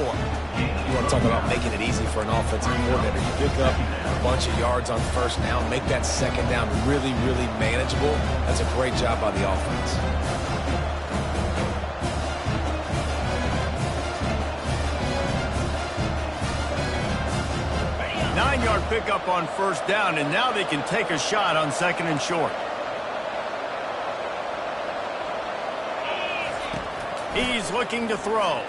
You want to talk about making it easy for an offensive coordinator. You pick up a bunch of yards on 1st down, make that 2nd down really, really manageable. That's a great job by the offense. Nine-yard pickup on 1st down, and now they can take a shot on 2nd and short. He's looking to throw.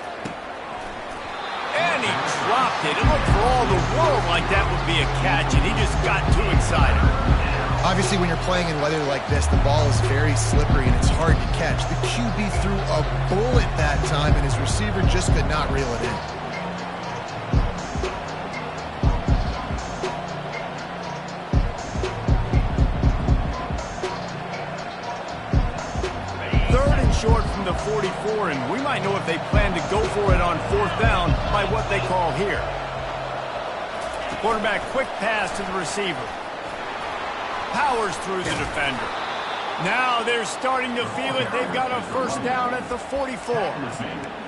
And he dropped it. It looked for all the world like that would be a catch, and he just got too excited. Obviously, when you're playing in weather like this, the ball is very slippery and it's hard to catch. The QB threw a bullet that time, and his receiver just could not reel it in. Short from the 44, and we might know if they plan to go for it on 4th down by what they call here. Quarterback quick pass to the receiver. Powers through the defender. Now they're starting to feel it. They've got a 1st down at the 44.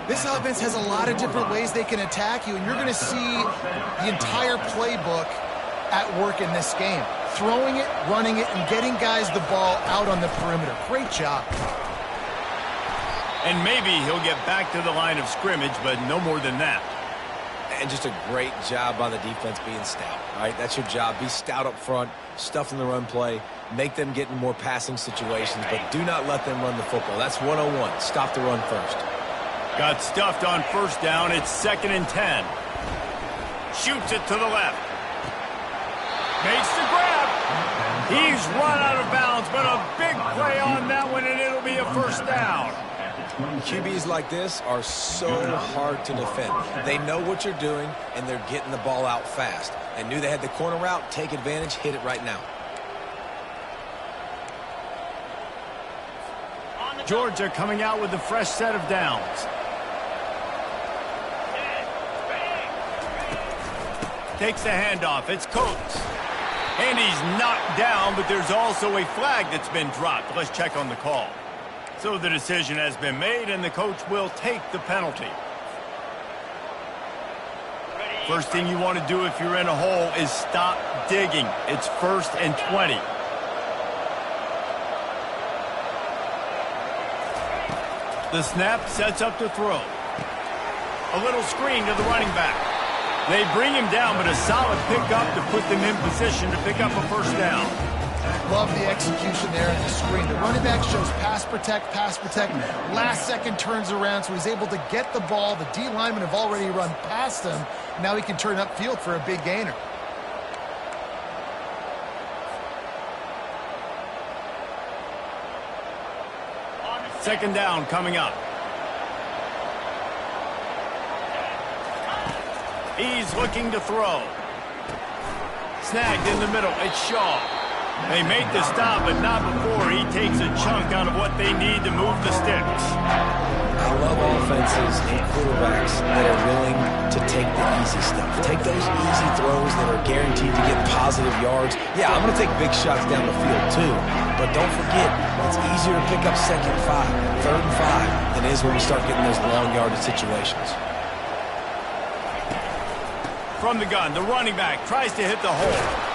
This offense has a lot of different ways they can attack you, and you're going to see the entire playbook at work in this game. Throwing it, running it, and getting guys the ball out on the perimeter. Great job. And maybe he'll get back to the line of scrimmage, but no more than that. And just a great job by the defense being stout, right? That's your job. Be stout up front, stuff in the run play, make them get in more passing situations, but do not let them run the football. That's 101. Stop the run first. Got stuffed on 1st down. It's 2nd and 10. Shoots it to the left. Makes the grab. He's run out of bounds, but a big play on that one, and it'll be a 1st down. QBs like this are so hard to defend. They know what you're doing, and they're getting the ball out fast. They knew they had the corner route. Take advantage. Hit it right now. Georgia coming out with a fresh set of downs. Takes the handoff. It's Coates. And he's knocked down, but there's also a flag that's been dropped. Let's check on the call. So the decision has been made, and the coach will take the penalty. First thing you want to do if you're in a hole is stop digging. It's 1st and 20. The snap sets up to throw. A little screen to the running back. They bring him down, but a solid pickup to put them in position to pick up a 1st down. Love the execution there in the screen. The running back shows pass protect, pass protect. Last second turns around, so he's able to get the ball. The D linemen have already run past him. Now he can turn upfield for a big gainer. Second down coming up. He's looking to throw. Snagged in the middle. It's Shaw. They make the stop, but not before he takes a chunk out of what they need to move the sticks. I love offenses and quarterbacks that are willing to take the easy stuff. Take those easy throws that are guaranteed to get positive yards. Yeah, I'm going to take big shots down the field too, but don't forget, it's easier to pick up 2nd and 5, 3rd and 5 than it is when we start getting those long yardage situations. From the gun, the running back tries to hit the hole.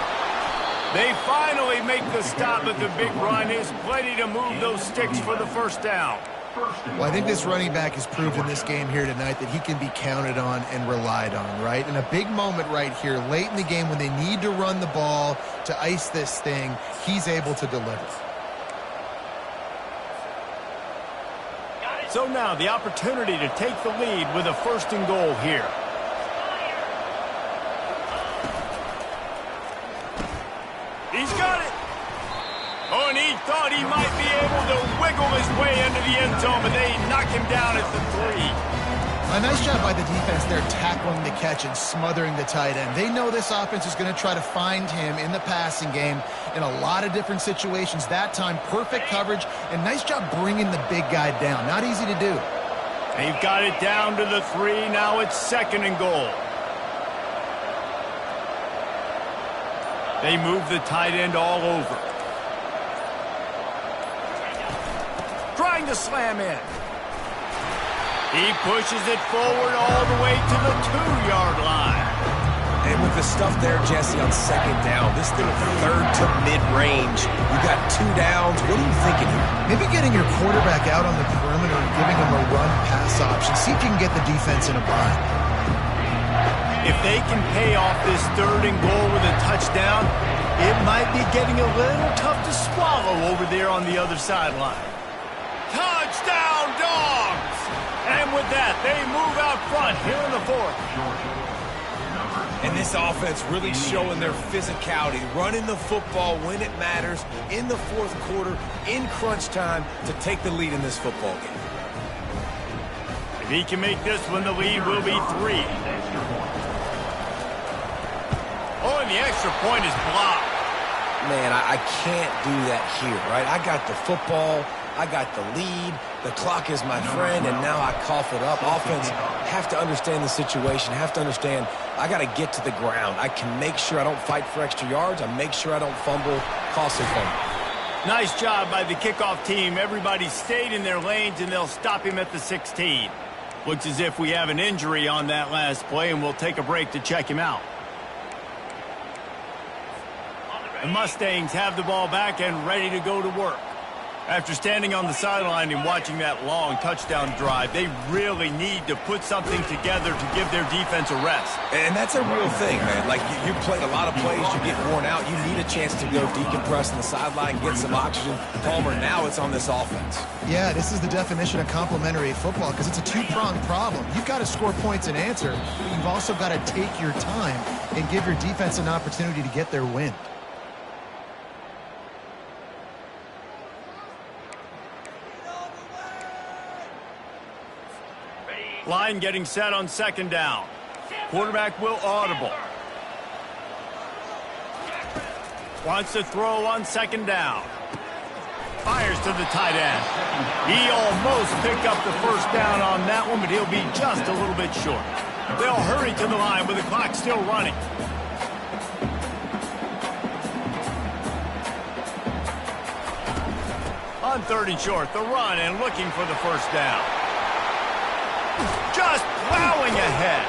They finally make the stop, but the big run is plenty to move those sticks for the 1st down. Well, I think this running back has proved in this game here tonight that he can be counted on and relied on, right? And a big moment right here, late in the game when they need to run the ball to ice this thing, he's able to deliver. So now the opportunity to take the lead with a 1st and goal here. He's got it. Oh, and he thought he might be able to wiggle his way into the end zone, but they knock him down at the 3. A nice job by the defense there tackling the catch and smothering the tight end. They know this offense is going to try to find him in the passing game in a lot of different situations. That time, perfect coverage, and nice job bringing the big guy down. Not easy to do. They've got it down to the 3. Now it's 2nd and goal. They move the tight end all over. Trying to slam in. He pushes it forward all the way to the 2-yard line. And with the stuff there, Jesse, on 2nd down, this thing 3rd to mid-range. You got 2 downs. What are you thinking here? Maybe getting your quarterback out on the perimeter and giving him a run-pass option. See if you can get the defense in a bind. If they can pay off this 3rd and goal with a touchdown, it might be getting a little tough to swallow over there on the other sideline. Touchdown, Dogs! And with that, they move out front here in the 4th. And this offense really showing their physicality, running the football when it matters, in the 4th quarter, in crunch time, to take the lead in this football game. If he can make this one, the lead will be 3. Oh, and the extra point is blocked. Man, I can't do that here, right? I got the football, I got the lead, the clock is my friend, and now I cough it up. Offense have to understand the situation, have to understand I got to get to the ground. I can make sure I don't fight for extra yards. I make sure I don't fumble, costly fumble. Nice job by the kickoff team. Everybody stayed in their lanes, and they'll stop him at the 16. Looks as if we have an injury on that last play, and we'll take a break to check him out. The Mustangs have the ball back and ready to go to work. After standing on the sideline and watching that long touchdown drive, they really need to put something together to give their defense a rest. And that's a real thing, man. Like, you played a lot of plays, you get worn out, you need a chance to go decompress on the sideline, get some oxygen. Palmer, now it's on this offense. Yeah, this is the definition of complementary football because it's a two-pronged problem. You've got to score points and answer, but you've also got to take your time and give your defense an opportunity to get their win. Line getting set on 2nd down. Quarterback will audible. Wants to throw on 2nd down. Fires to the tight end. He almost picked up the 1st down on that one, but he'll be just a little bit short. They'll hurry to the line with the clock still running. On 3rd and short, the run and looking for the 1st down. Just plowing ahead.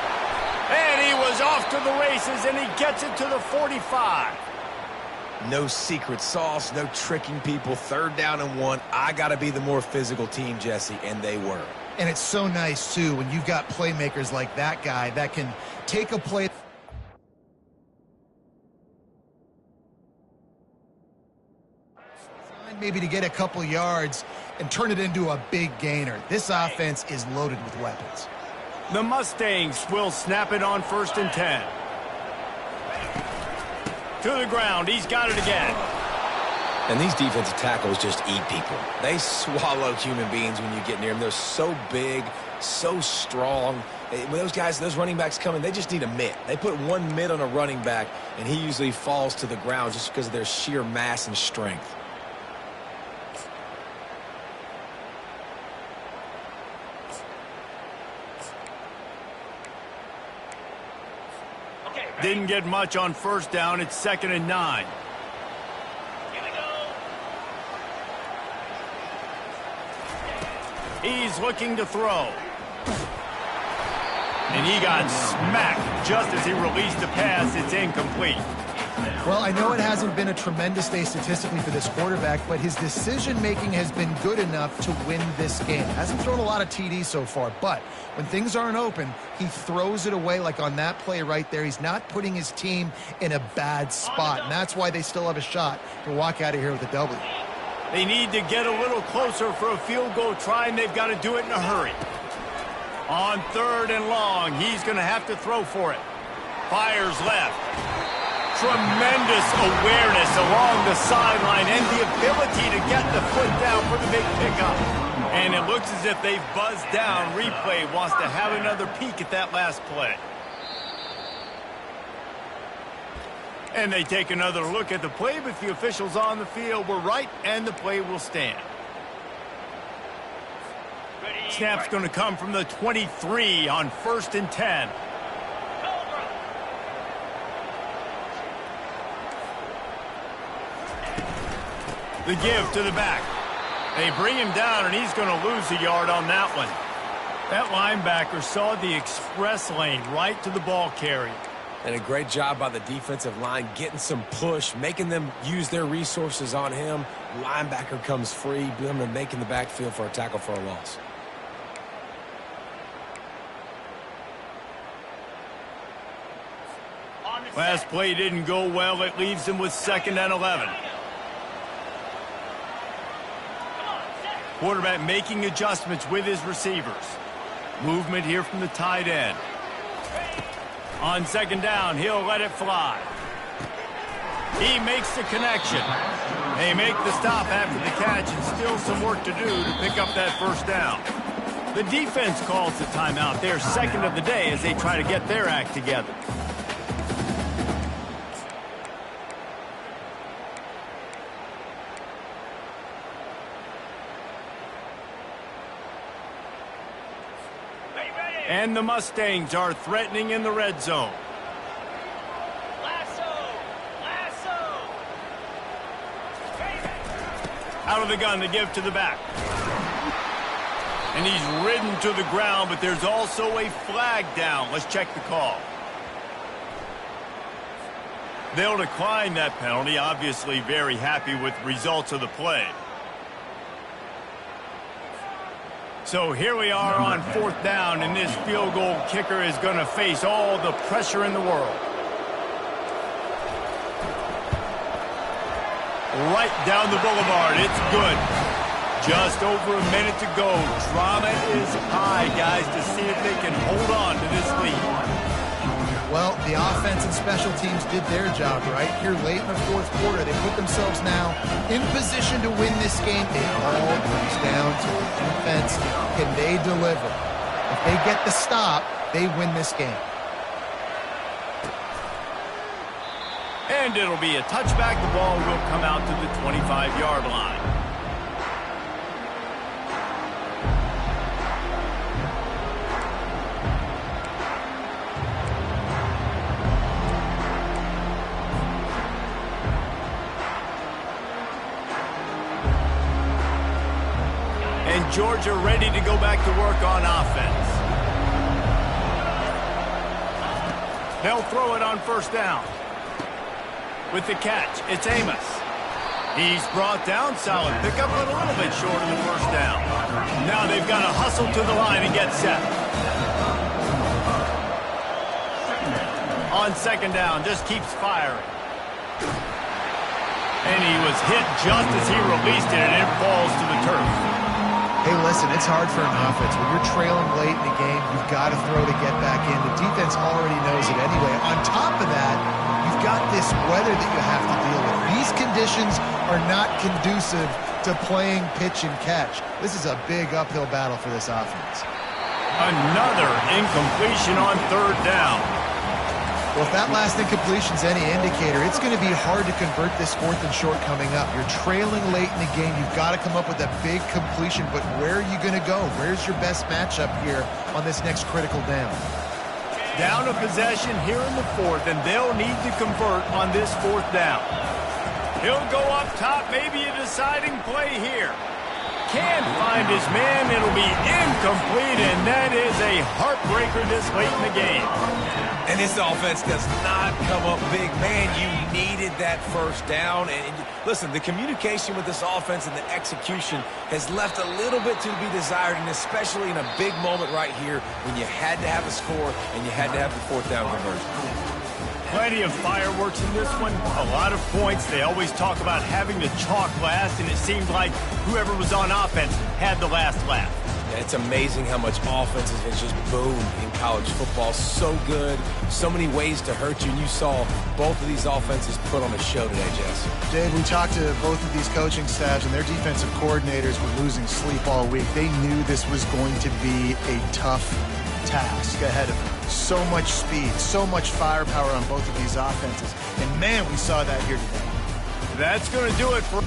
And he was off to the races, and he gets it to the 45. No secret sauce, no tricking people. 3rd down and 1. I got to be the more physical team, Jesse, and they were. And it's so nice, too, when you've got playmakers like that guy that can take a play. Maybe to get a couple yards and turn it into a big gainer. This offense is loaded with weapons. The Mustangs will snap it on 1st and 10. To the ground. He's got it again. And these defensive tackles just eat people. They swallow human beings when you get near them. They're so big, so strong. When those guys, those running backs come in, they just need a mitt. They put one mitt on a running back, and he usually falls to the ground just because of their sheer mass and strength. Didn't get much on 1st down. It's 2nd and 9. He's looking to throw. And he got smacked just as he released the pass. It's incomplete. Well, I know it hasn't been a tremendous day statistically for this quarterback, but his decision-making has been good enough to win this game. Hasn't thrown a lot of TDs so far, but when things aren't open, he throws it away like on that play right there. He's not putting his team in a bad spot, and that's why they still have a shot to walk out of here with a W. They need to get a little closer for a field goal try, and they've got to do it in a hurry. On 3rd and long, he's going to have to throw for it. Fires left. Tremendous awareness along the sideline and the ability to get the foot down for the big pickup. And it looks as if they've buzzed down. Replay wants to have another peek at that last play. And they take another look at the play, but the officials on the field were right, and the play will stand. Snap's going to come from the 23 on 1st and 10. The give to the back. They bring him down, and he's going to lose a yard on that one. That linebacker saw the express lane right to the ball carrier. And a great job by the defensive line getting some push, making them use their resources on him. Linebacker comes free, making the backfield for a tackle for a loss. Last play didn't go well. It leaves him with 2nd and 11. Quarterback making adjustments with his receivers. Movement here from the tight end. On 2nd down, he'll let it fly. He makes the connection. They make the stop after the catch, and still some work to do to pick up that 1st down. The defense calls the timeout. Their 2nd of the day as they try to get their act together. And the Mustangs are threatening in the red zone. Out of the gun, the give to the back. And he's ridden to the ground, but there's also a flag down. Let's check the call. They'll decline that penalty, obviously very happy with the results of the play. So here we are on 4th down, and this field goal kicker is going to face all the pressure in the world. Right down the boulevard. It's good. Just over a minute to go. Drama is high, guys, to see if they can hold on to this lead. Well, the offense and special teams did their job, right? Here late in the 4th quarter, they put themselves now in position to win this game. It all comes down to the defense. Can they deliver? If they get the stop, they win this game. And it'll be a touchback. The ball will come out to the 25-yard line. Georgia ready to go back to work on offense. They'll throw it on 1st down. With the catch, it's Amos. He's brought down, solid pickup, but a little bit short of the 1st down. Now they've got to hustle to the line and get set. On 2nd down, just keeps firing. And he was hit just as he released it, and it falls to the turf. Hey, listen, it's hard for an offense. When you're trailing late in the game, you've got to throw to get back in. The defense already knows it anyway. On top of that, you've got this weather that you have to deal with. These conditions are not conducive to playing pitch and catch. This is a big uphill battle for this offense. Another incompletion on 3rd down. Well, if that last incompletion's any indicator, it's going to be hard to convert this 4th and short coming up. You're trailing late in the game. You've got to come up with a big completion, but where are you going to go? Where's your best matchup here on this next critical down? Down a possession here in the 4th, and they'll need to convert on this 4th down. He'll go up top, maybe a deciding play here. Can't find his man. It'll be incomplete, and that is a heartbreaker this late in the game. And this offense does not come up big. Man, you needed that 1st down. And listen, the communication with this offense and the execution has left a little bit to be desired, and especially in a big moment right here when you had to have a score and you had to have the 4th down conversion. Plenty of fireworks in this one, a lot of points. They always talk about having the chalk last, and it seemed like whoever was on offense had the last laugh. It's amazing how much offenses has just boomed in college football. So good, so many ways to hurt you, and you saw both of these offenses put on a show today, Jess. Dave, we talked to both of these coaching staffs, and their defensive coordinators were losing sleep all week. They knew this was going to be a tough task ahead of them. So much speed, so much firepower on both of these offenses. And, man, we saw that here today. That's going to do it for...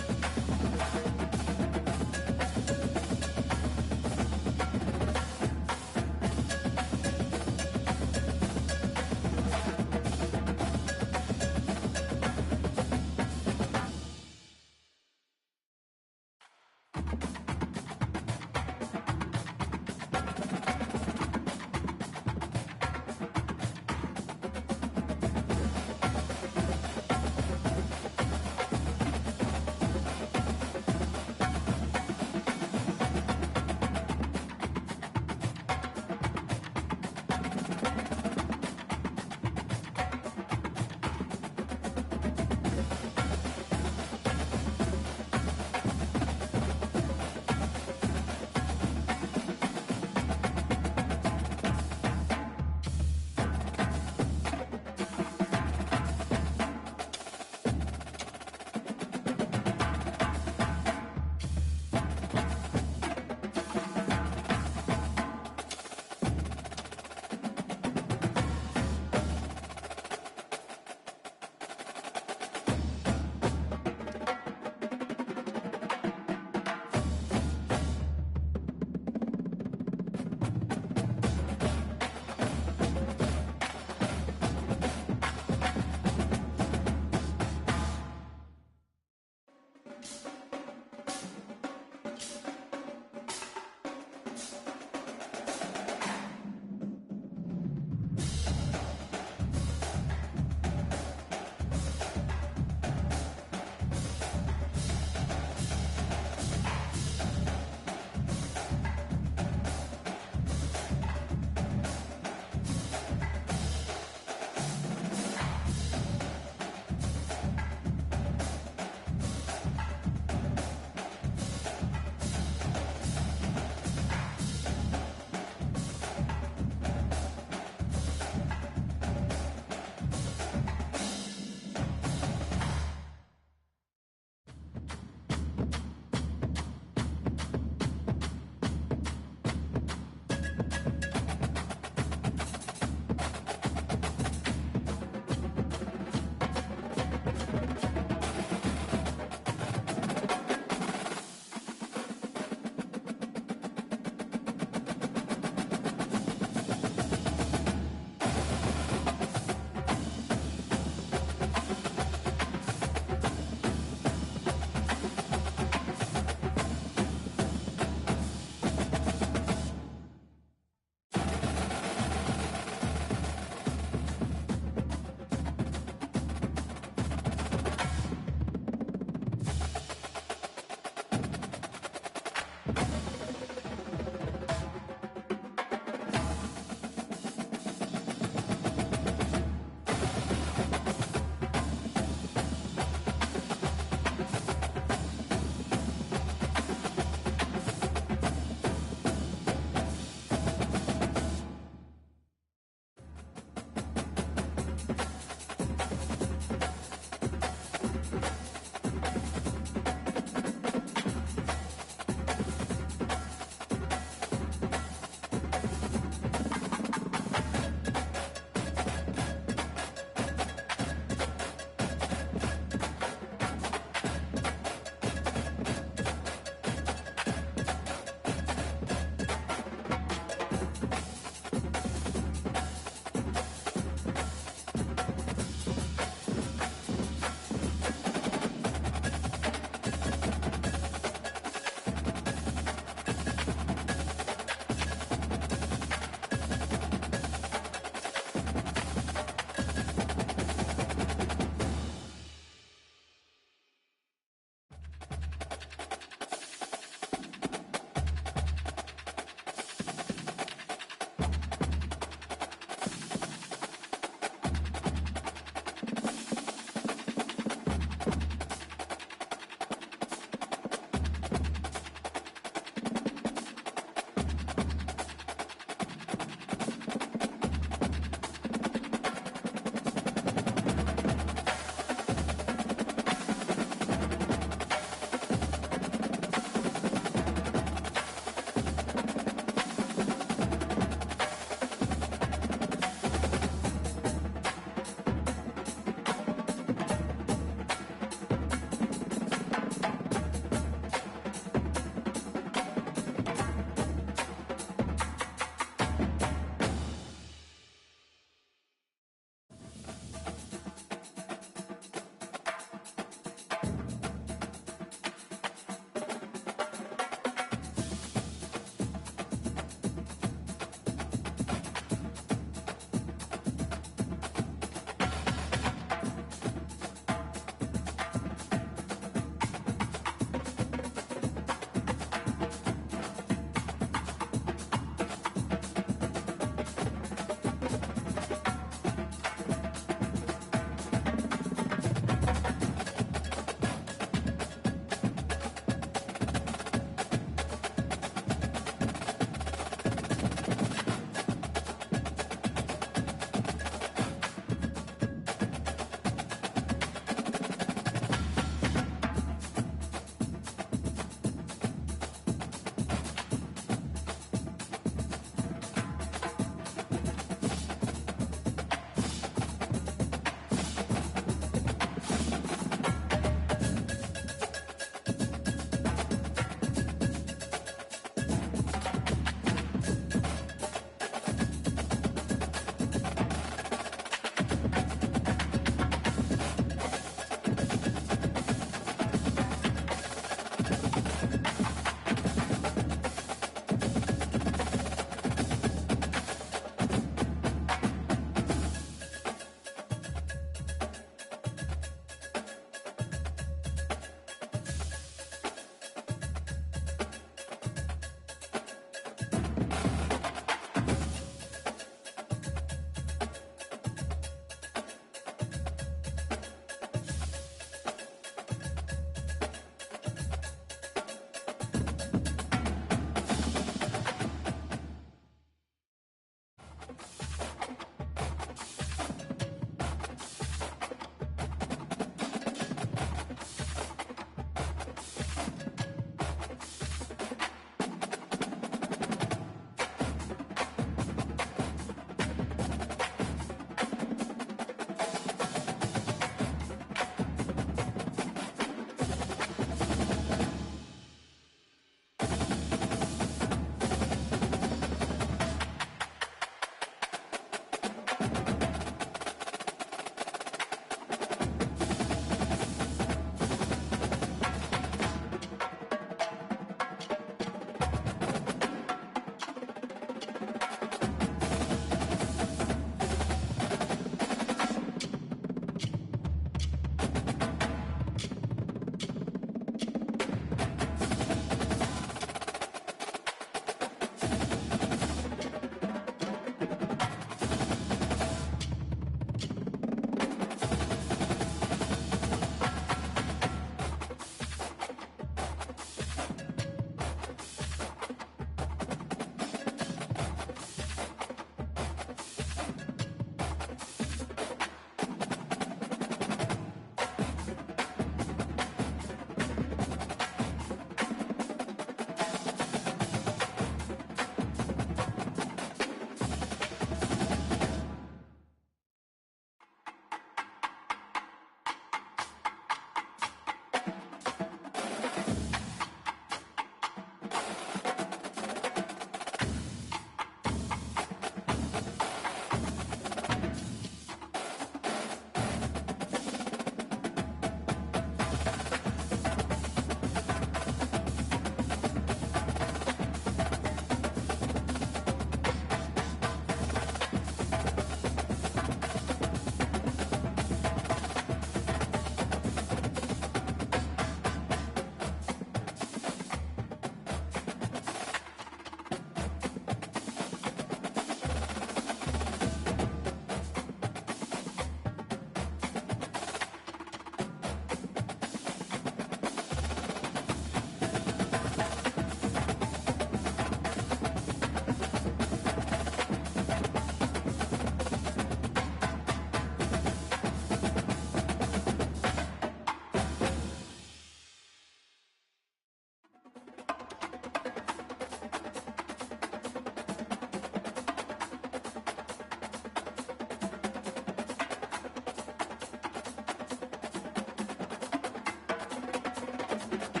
it.